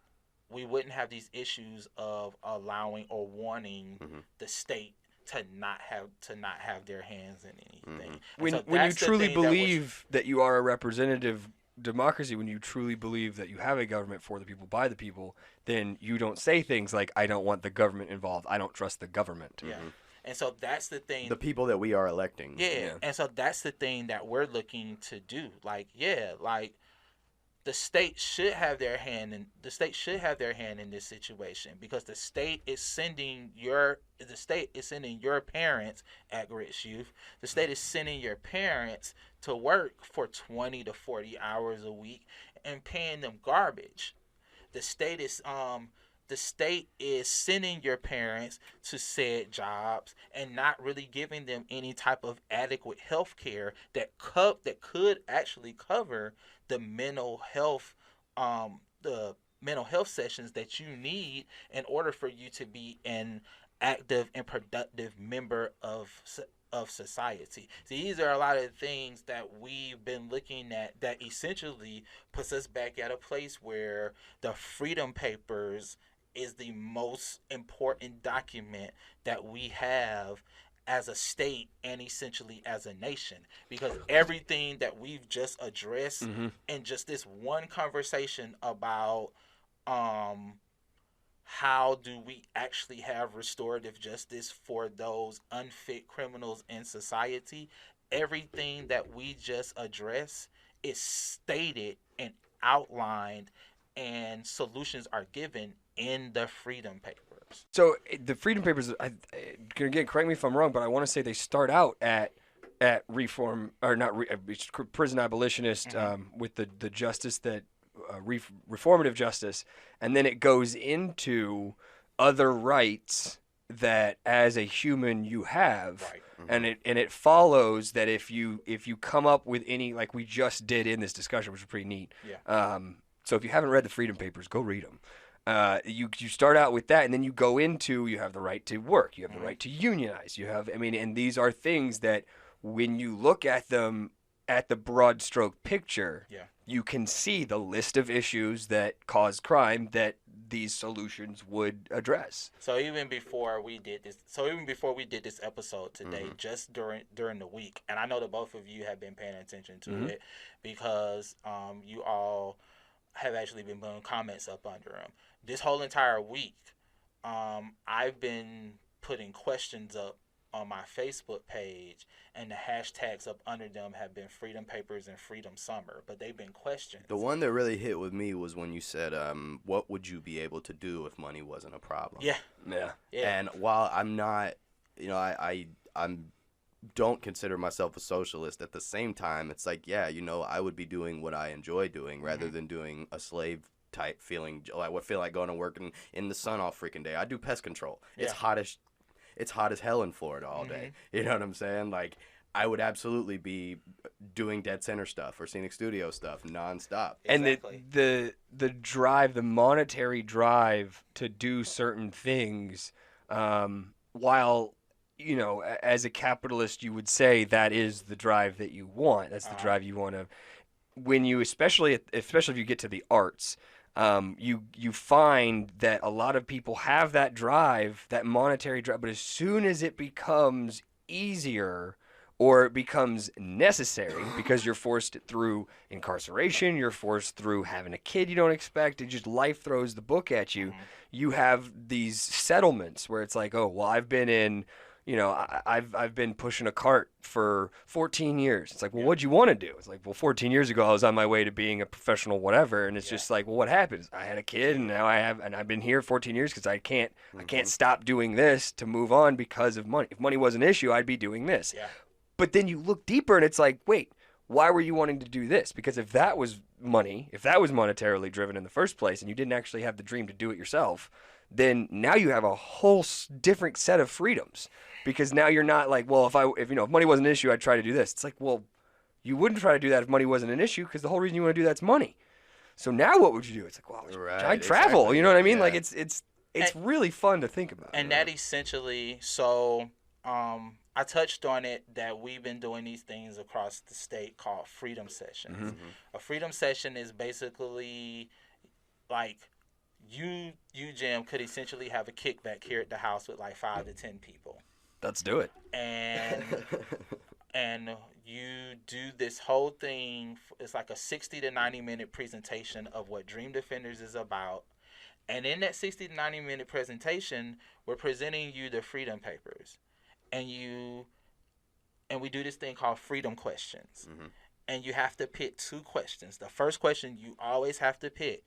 we wouldn't have these issues of allowing or wanting the state to not have their hands in anything. When you truly believe that you are a representative democracy, when you truly believe that you have a government for the people, by the people, then you don't say things like, I don't want the government involved, I don't trust the government. Yeah. And so that's the thing. The people that we are electing. Yeah. And so that's the thing that we're looking to do. Like, the state should have their hand in this situation, because the state is sending your parents at risk youth. The state is sending your parents to work for 20 to 40 hours a week and paying them garbage. The state is sending your parents to said jobs and not really giving them any type of adequate health care that could actually cover the mental health sessions that you need in order for you to be an active and productive member of society. See, these are a lot of things that we've been looking at that essentially puts us back at a place where the Freedom Papers is the most important document that we have as a state and essentially as a nation, because everything that we've just addressed in just this one conversation about how do we actually have restorative justice for those unfit criminals in society, everything that we just addressed is stated and outlined, and solutions are given in the Freedom Papers. So the Freedom Papers, again, correct me if I'm wrong, but I want to say they start out at reform, or not prison abolitionist, with the justice that reformative justice, and then it goes into other rights that as a human you have, Right. and it follows that if you come up with any, like we just did in this discussion, which is pretty neat. Yeah. So if you haven't read the Freedom Papers, go read them. You start out with that, and then you go into, you have the right to work, you have the right to unionize, and these are things that when you look at them at the broad stroke picture, you can see the list of issues that cause crime that these solutions would address. So even before we did this episode today, just during the week, and I know that both of you have been paying attention to it, because you all have actually been putting comments up under them. This whole entire week, I've been putting questions up on my Facebook page, and the hashtags up under them have been Freedom Papers and Freedom Summer, but they've been questions. The one that really hit with me was when you said, what would you be able to do if money wasn't a problem? Yeah. And while I'm not, I'm don't consider myself a socialist, at the same time, it's like, I would be doing what I enjoy doing rather than doing a slave type feeling. I would feel like going to work in the sun all freaking day. I do pest control. It's hot as hell in Florida all day. You know what I'm saying? Like, I would absolutely be doing DeadCenter stuff or Scenic Studio stuff nonstop. Exactly. And the drive, the monetary drive to do certain things, while, as a capitalist, you would say that is the drive that you want. That's the drive you want to. When you, especially if you get to the arts, you find that a lot of people have that drive, that monetary drive, but as soon as it becomes easier or it becomes necessary because you're forced through incarceration, you're forced through having a kid you don't expect, and just life throws the book at you, you have these settlements where it's like, oh, well, I've been in, I've been pushing a cart for 14 years. It's like, well, what'd you want to do? It's like, well, 14 years ago, I was on my way to being a professional whatever. And it's just like, well, what happens? I had a kid, and now I've been here 14 years because I can't stop doing this to move on because of money. If money was an issue, I'd be doing this. Yeah. But then you look deeper and it's like, wait, why were you wanting to do this? Because if that was money, if that was monetarily driven in the first place and you didn't actually have the dream to do it yourself, then now you have a whole different set of freedoms. Because now you're not like, well, if money wasn't an issue, I'd try to do this. It's like, well, you wouldn't try to do that if money wasn't an issue because the whole reason you want to do that's money. So now what would you do? It's like, well, I'd travel. Exactly. You know what I mean? Yeah. Like it's really fun to think about. And that essentially, so I touched on it that we've been doing these things across the state called freedom sessions. A freedom session is basically like you Jim, could essentially have a kickback here at the house with like 5 to 10 people. Let's do it. And you do this whole thing. It's like a 60 to 90 minute presentation of what Dream Defenders is about. And in that 60 to 90 minute presentation, we're presenting you the freedom papers. And we do this thing called freedom questions. Mm-hmm. And you have to pick 2 questions. The first question you always have to pick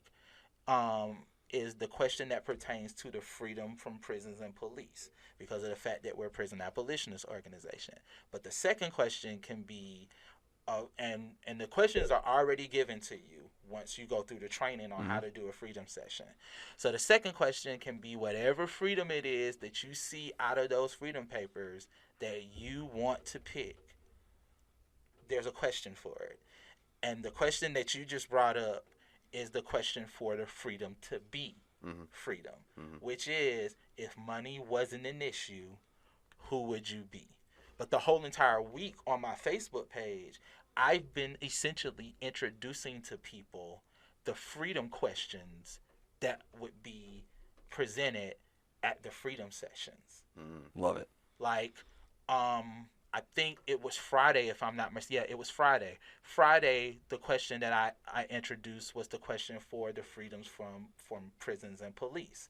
is the question that pertains to the freedom from prisons and police, because of the fact that we're a prison abolitionist organization. But the second question can be, and the questions are already given to you once you go through the training on how to do a freedom session. So the second question can be whatever freedom it is that you see out of those freedom papers that you want to pick. There's a question for it. And the question that you just brought up is the question for the freedom to be freedom, which is, if money wasn't an issue, who would you be? But the whole entire week on my Facebook page, I've been essentially introducing to people the freedom questions that would be presented at the freedom sessions. Love it. Like, I think it was Friday, if I'm not mistaken. Yeah, it was Friday. Friday, the question that I introduced was the question for the freedoms from prisons and police.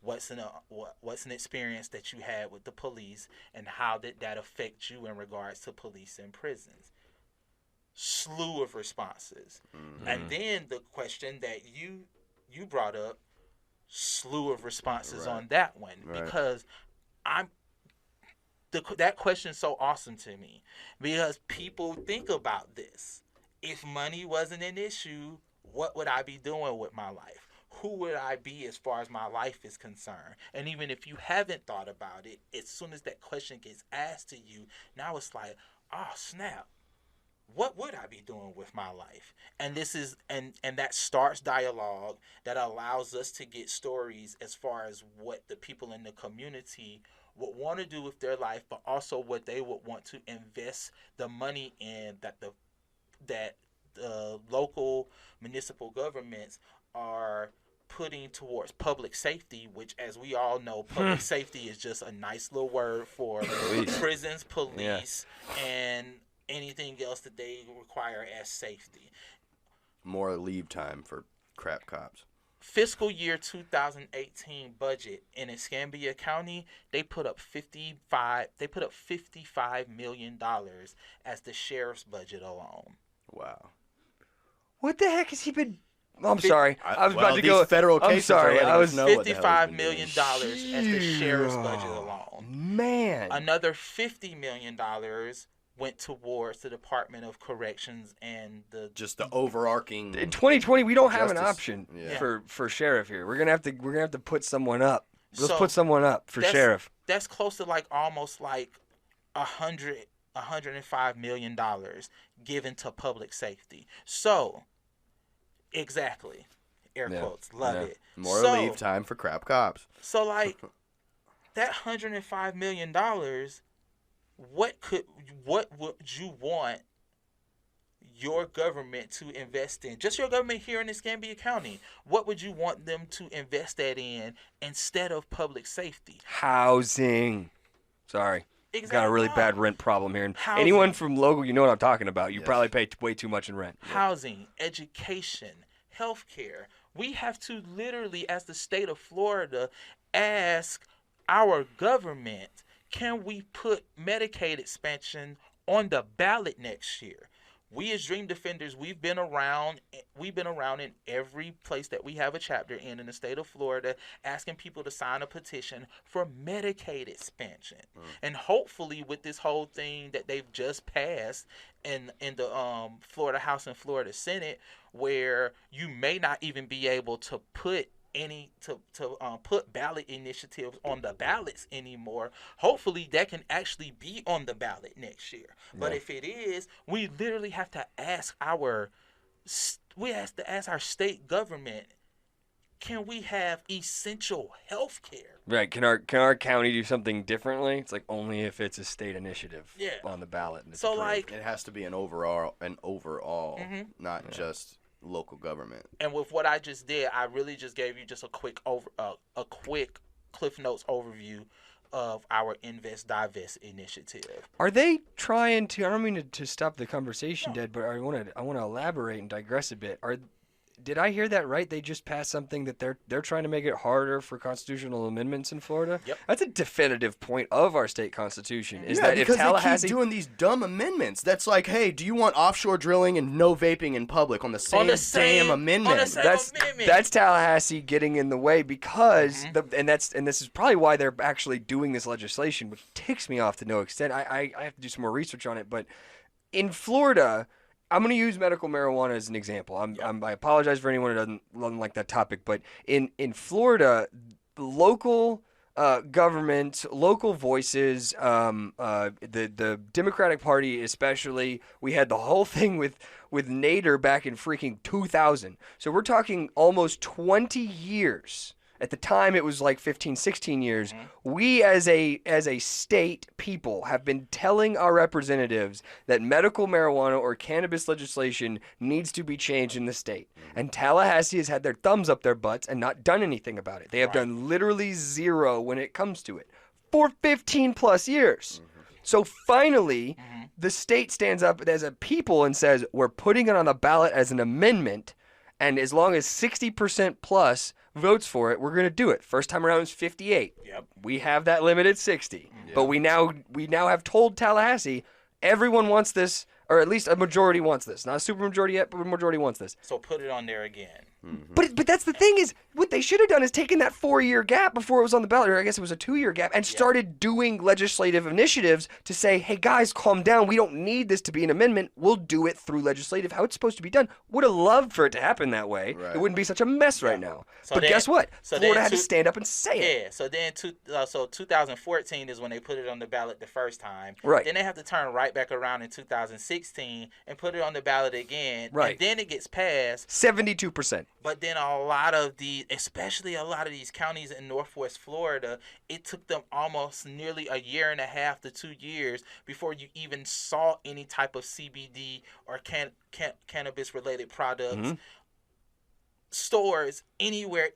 What's an experience that you had with the police, and how did that affect you in regards to police and prisons? Slew of responses. And then the question that you brought up, slew of responses on that one, because that question's so awesome to me, because people think about this. If money wasn't an issue, what would I be doing with my life? Who would I be as far as my life is concerned? And even if you haven't thought about it, as soon as that question gets asked to you, now it's like, oh snap, what would I be doing with my life? And this is and that starts dialogue that allows us to get stories as far as what the people in the community would want to do with their life, but also what they would want to invest the money in, that the local municipal governments are putting towards public safety, which, as we all know, public safety is just a nice little word for prisons, police, and anything else that they require as safety. More leave time for crap cops. Fiscal year 2018 budget in Escambia County, they put up $55 million as the sheriff's budget alone. Wow. What the heck has he been? I'm sorry. I was about to these go. Federal I'm cases sorry. I was $55 million as the sheriff's budget alone. Man. Another $50 million went towards the Department of Corrections and just the overarching. In 2020, we don't have an justice. option Yeah. for sheriff here. We're gonna have to put someone up. Let's put someone up for sheriff. That's close to like almost like $105 million given to public safety. So, exactly, air quotes, love it. More leave time for crap cops. So like that $105 million. What would you want your government to invest in? Just your government here in Escambia County. What would you want them to invest that in instead of public safety? Housing. Sorry. Exactly. Got a really bad rent problem here. And Housing. anyone from local, you know what I'm talking about. You probably pay way too much in rent. Housing, education, healthcare. We have to literally, as the state of Florida, ask our government, can we put Medicaid expansion on the ballot next year? We as Dream Defenders, we've been around in every place that we have a chapter in the state of Florida, asking people to sign a petition for Medicaid expansion. And hopefully with this whole thing that they've just passed in the Florida House and Florida Senate, where you may not even be able to put put ballot initiatives on the ballots anymore. Hopefully that can actually be on the ballot next year. But if it is, we literally have to ask our state government, can we have essential health care? Right. Can our county do something differently? It's like only if it's a state initiative on the ballot. And it's So approved. like It has to be an overall, not just local government. And with what I just did, I really just gave you just a quick Cliff Notes overview of our Invest Divest initiative. Are they trying to? I don't mean to stop the conversation, Dead, but I want to elaborate and digress a bit. Did I hear that right? They just passed something that they're trying to make it harder for constitutional amendments in Florida. Yep. That's a definitive point of our state constitution. Is Yeah, that if because Tallahassee they keep doing these dumb amendments. That's like, hey, do you want offshore drilling and no vaping in public on the same damn amendment? That's Tallahassee getting in the way because and this is probably why they're actually doing this legislation, which ticks me off to no extent. I have to do some more research on it, but in Florida, I'm going to use medical marijuana as an example. I apologize for anyone who doesn't like that topic, but in Florida, local government, local voices, the Democratic Party especially, we had the whole thing with Nader back in freaking 2000. So we're talking almost 20 years. At the time, it was like 15, 16 years. We, as a state people, have been telling our representatives that medical marijuana or cannabis legislation needs to be changed in the state. And Tallahassee has had their thumbs up their butts and not done anything about it. They have done literally zero when it comes to it for 15 plus years. So finally, the state stands up as a people and says, we're putting it on the ballot as an amendment, and as long as 60% plus votes for it, we're going to do it. First time around was 58. Yep. We have that limit at 60. But we now have told Tallahassee everyone wants this, or at least a majority wants this. Not a super majority yet, but a majority wants this. So put it on there again. But that's the thing is, what they should have done is taken that 4-year gap before it was on the ballot, or I guess it was a 2-year gap, and started doing legislative initiatives to say, hey guys, calm down. We don't need this to be an amendment. We'll do it through legislative, how it's supposed to be done. Would have loved for it to happen that way. Right. It wouldn't be such a mess right now. So but then- guess what? so Florida then had to stand up and say it. Yeah, so then 2014 is when they put it on the ballot the first time. Right. Then they have to turn right back around in 2016 and put it on the ballot again. Right. And then it gets passed. 72%. But then especially a lot of these counties in Northwest Florida, it took them almost nearly a year and a half to 2 years before you even saw any type of CBD or cannabis-related products stores anywhere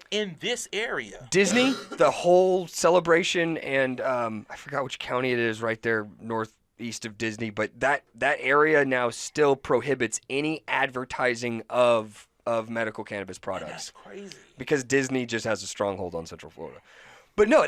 in this area. Disney, the whole celebration, and I forgot which county it is right there northeast of Disney, but that area now still prohibits any advertising of medical cannabis products. That's crazy. Because Disney just has a stronghold on Central Florida. But no,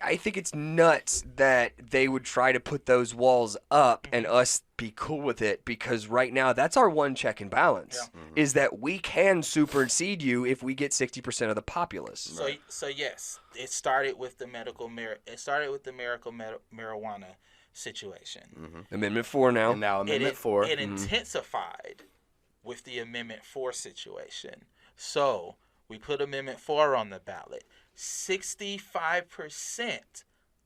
I think it's nuts that they would try to put those walls up and us be cool with it, because right now that's our one check and balance is that we can supersede you if we get 60% of the populace. So yes, it started with the medical marijuana situation. Amendment 4 now. And now Amendment 4. It intensified with the Amendment 4 situation. So we put Amendment 4 on the ballot. 65%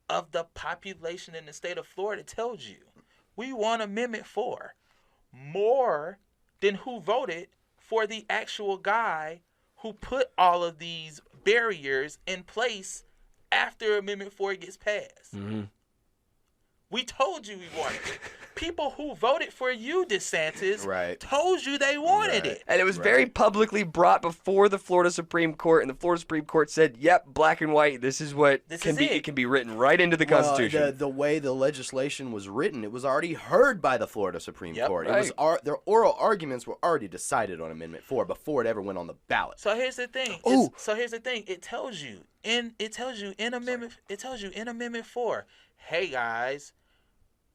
of the population in the state of Florida tells you we want Amendment 4 more than who voted for the actual guy who put all of these barriers in place after Amendment 4 gets passed. We told you we wanted it. People who voted for you, DeSantis, told you they wanted it. And it was very publicly brought before the Florida Supreme Court, and the Florida Supreme Court said, yep, black and white, this is what it can be written right into the Constitution. The way the legislation was written, it was already heard by the Florida Supreme Court. Right. It was their oral arguments were already decided on Amendment 4 before it ever went on the ballot. So here's the thing. It tells you in Amendment 4, hey guys,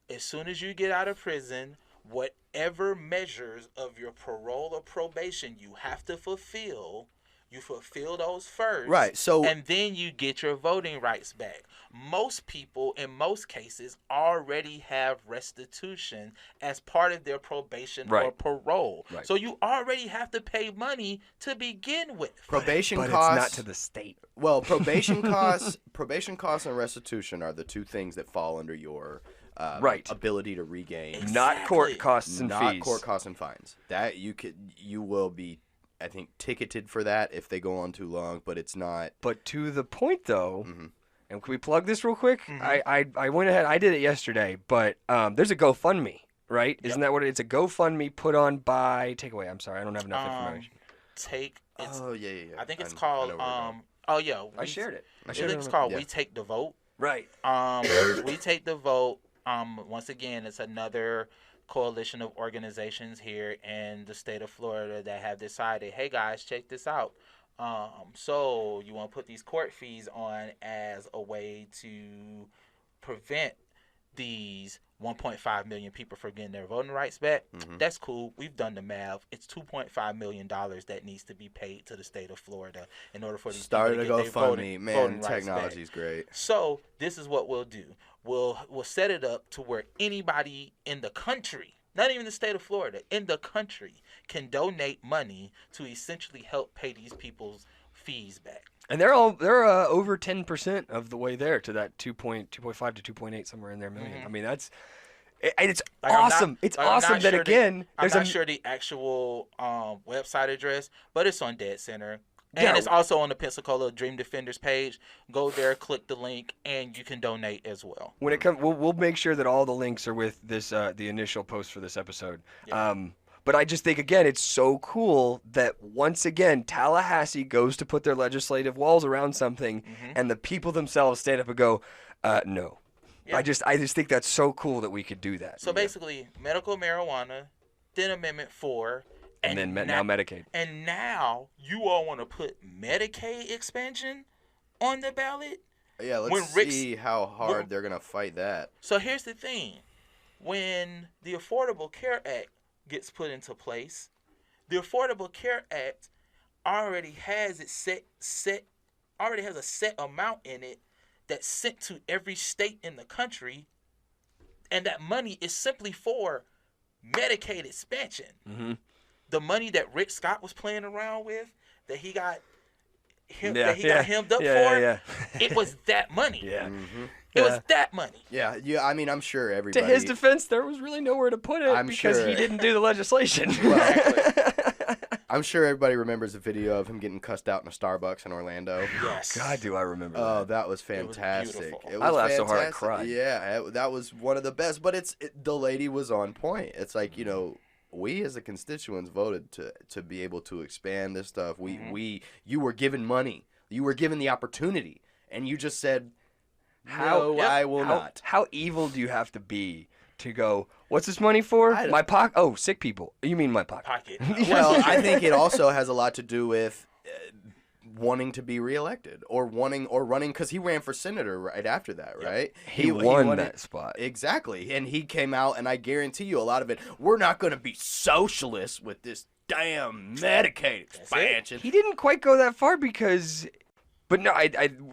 as soon as you get out of prison, whatever measures of your parole or probation you have to fulfill, you fulfill those first. Right. So and then you get your voting rights back. Most people, in most cases, already have restitution as part of their probation or parole. Right. So you already have to pay money to begin with. Probation but costs. It's not to the state. Well, probation costs and restitution are the two things that fall under your ability to regain. Exactly. Not court costs and fees. Not court costs and fines. That you will be, I think, ticketed for that if they go on too long, but it's not. But to the point, though, and can we plug this real quick? I went ahead, I did it yesterday, but there's a GoFundMe right? Isn't that what it's a GoFundMe put on by? Take away. I'm sorry, I don't have enough information. Oh yeah. I think it's I called. know where we're going. Oh yeah. I shared it. I think it's called We Take the Vote. Right. We Take the Vote. Once again, it's another coalition of organizations here in the state of Florida that have decided, hey guys, check this out. So you want to put these court fees on as a way to prevent these 1.5 million people from getting their voting rights back. That's cool. We've done the math. It's $2.5 million that needs to be paid to the state of Florida in order for these people to get their voting rights technology's back. great. So this is what we'll do. We'll set it up to where anybody in the country, not even the state of Florida, in the country, can donate money to essentially help pay these people's fees back. And they're over 10% of the way there to that 2.5 to 2.8 somewhere in there million. I mean, it's awesome. It's awesome that again. I'm not sure the actual website address, but it's on DeadCenter. And it's also on the Pensacola Dream Defenders page. Go there, click the link, and you can donate as well. When it comes, we'll make sure that all the links are with this the initial post for this episode. Yeah. But I just think, again, it's so cool that, once again, Tallahassee goes to put their legislative walls around something, and the people themselves stand up and go, no. Yeah. I just think that's so cool that we could do that. So basically, medical marijuana, then Amendment 4, and then now Medicaid. And now you all want to put Medicaid expansion on the ballot? Yeah, let's see how hard they're going to fight that. So here's the thing. When the Affordable Care Act gets put into place, the Affordable Care Act already has a set amount in it that's sent to every state in the country, and that money is simply for Medicaid expansion. The money that Rick Scott was playing around with, that he got hemmed up for, it was that money. It was that money. Yeah. I mean, I'm sure everybody. To his defense, there was really nowhere to put it because he didn't do the legislation. I'm sure everybody remembers the video of him getting cussed out in a Starbucks in Orlando. Yes. God, do I remember that. Oh, that was fantastic. It was I laughed fantastic. so hard I cried. Yeah, that was one of the best. But the lady was on point. It's like, we as the constituents voted to be able to expand this stuff. You were given money. You were given the opportunity. And you just said, I will not. How evil do you have to be to go, what's this money for? My pocket? Oh, sick people. You mean my pocket. Well, I think it also has a lot to do with wanting to be reelected or running because he ran for senator right after that, right? He won that spot. Exactly. And he came out, and I guarantee you a lot of it, we're not going to be socialists with this damn Medicaid expansion. He didn't quite go that far because... But no,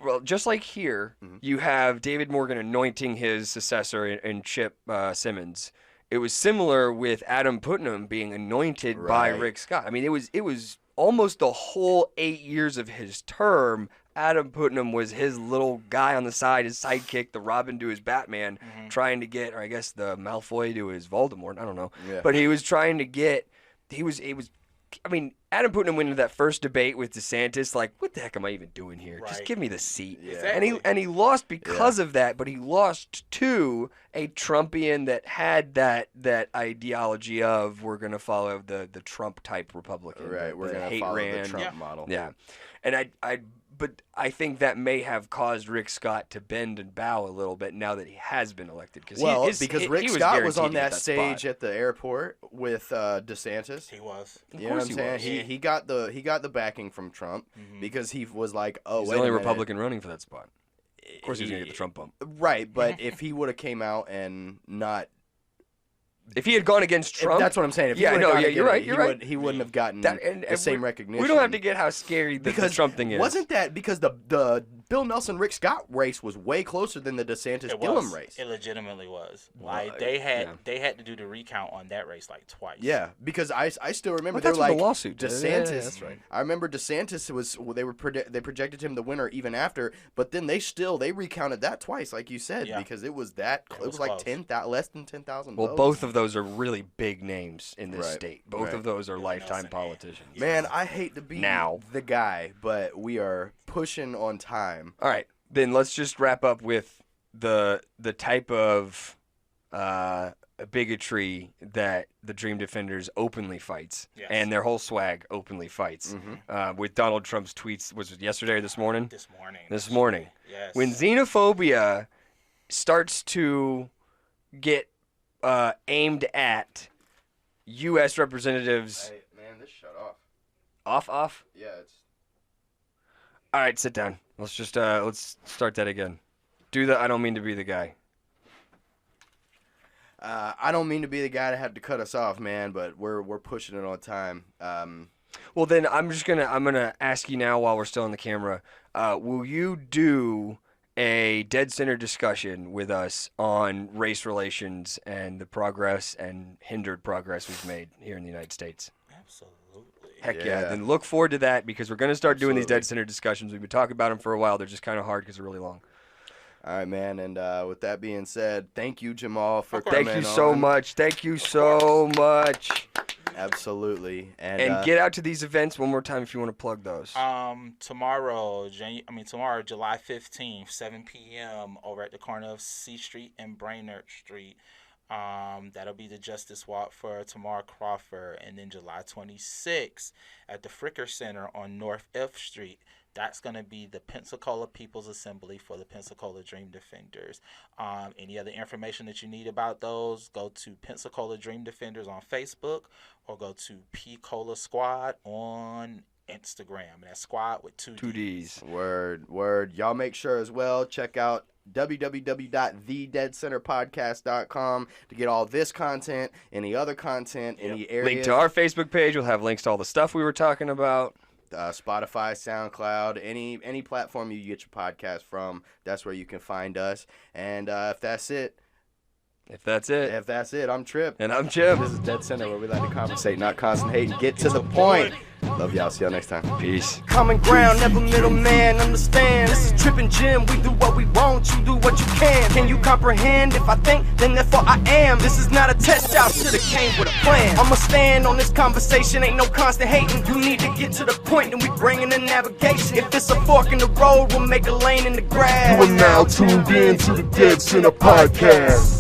well, just like here, you have David Morgan anointing his successor in Chip Simmons. It was similar with Adam Putnam being anointed by Rick Scott. I mean, it was almost the whole 8 years of his term. Adam Putnam was his little guy on the side, his sidekick, the Robin to his Batman, trying to get, or I guess the Malfoy to his Voldemort. I don't know, but he was trying to get. I mean, Adam Putnam went into that first debate with DeSantis like, what the heck am I even doing here? Just give me the seat. Yeah. Exactly. And he lost because of that, but he lost to a Trumpian that had that ideology of we're going to follow the Trump-type Republican. Right, we're going to follow the Trump model. Yeah. And but I think that may have caused Rick Scott to bend and bow a little bit now that he has been elected. Because Rick Scott was on that stage at the airport with DeSantis. He was. You know what I'm saying? He got the backing from Trump because he was like, he's the only Republican running for that spot. Of course, he's gonna get the Trump bump. Right, but if he would have came out and not. If he had gone against Trump, that's what I'm saying. You're right. He wouldn't have gotten the same recognition. We don't have to get how scary the Trump thing is. Wasn't that because the Bill Nelson Rick Scott race was way closer than the DeSantis Gillum race? It legitimately was. Like they had to do the recount on that race like twice. Yeah, because I still remember they were like the lawsuit. DeSantis. Yeah, that's right. I remember DeSantis they projected him the winner even after, but then they recounted that twice, like you said, because it was like less than 10,000 votes. Well, both of those are really big names in this state. Both of those are lifetime politicians. Man, I hate to be the guy, but we are pushing on time. All right, then let's just wrap up with the type of bigotry that the Dream Defenders openly fights, Yes. and their whole swag openly fights. With Donald Trump's tweets, was it yesterday or this morning? This morning. This morning. Yes. When xenophobia starts to get aimed at U.S. representatives. Hey, man, this shut off. Off? Yeah, it's. All right, sit down. Let's just let's start that again. Do the I don't mean to be the guy. I don't mean to be the guy that had to cut us off, man, but we're pushing it on time. Well, then I'm gonna ask you now while we're still on the camera. Will you do a DeadCenter discussion with us on race relations and the progress and hindered progress we've made here in the United States? Absolutely. Heck yeah. Yeah. Then look forward to that because we're going to start doing these Absolutely. DeadCenter discussions. We've been talking about them for a while. They're just kind of hard because they're really long. All right, man, and with that being said, thank you, Jamal, for coming Thank you so on. much. Thank you so much. Absolutely. And get out to these events one more time if you want to plug those. Tomorrow, July 15th, 7 p.m. over at the corner of C Street and Brainerd Street. That'll be the Justice Walk for Tymar Crawford. And then July 26th at the Fricker Center on North F Street. That's going to be the Pensacola People's Assembly for the Pensacola Dream Defenders. Any other information that you need about those, go to Pensacola Dream Defenders on Facebook or go to P-Cola Squad on Instagram. That's squad with two D's. Word. Y'all make sure as well, check out www.thedeadcenterpodcast.com to get all this content, any other content, any areas. Link to our Facebook page. We'll have links to all the stuff we were talking about. Spotify, SoundCloud, any platform you get your podcast from, that's where you can find us. And if that's it, I'm Trip. And I'm Jim. This is DeadCenter, where we like to conversate, not constant hate, and get to the point. Love y'all. See y'all next time. Peace. Common ground, never middleman, understand. This is Trip and Jim, we do what we want, you do what you can. Can you comprehend? If I think, then therefore I am. This is not a test, y'all should've came with a plan. I'ma stand on this conversation, ain't no constant hating. You need to get to the point, and we bringing the navigation. If it's a fork in the road, we'll make a lane in the grass. You are now tuned in to the DeadCenter Podcast.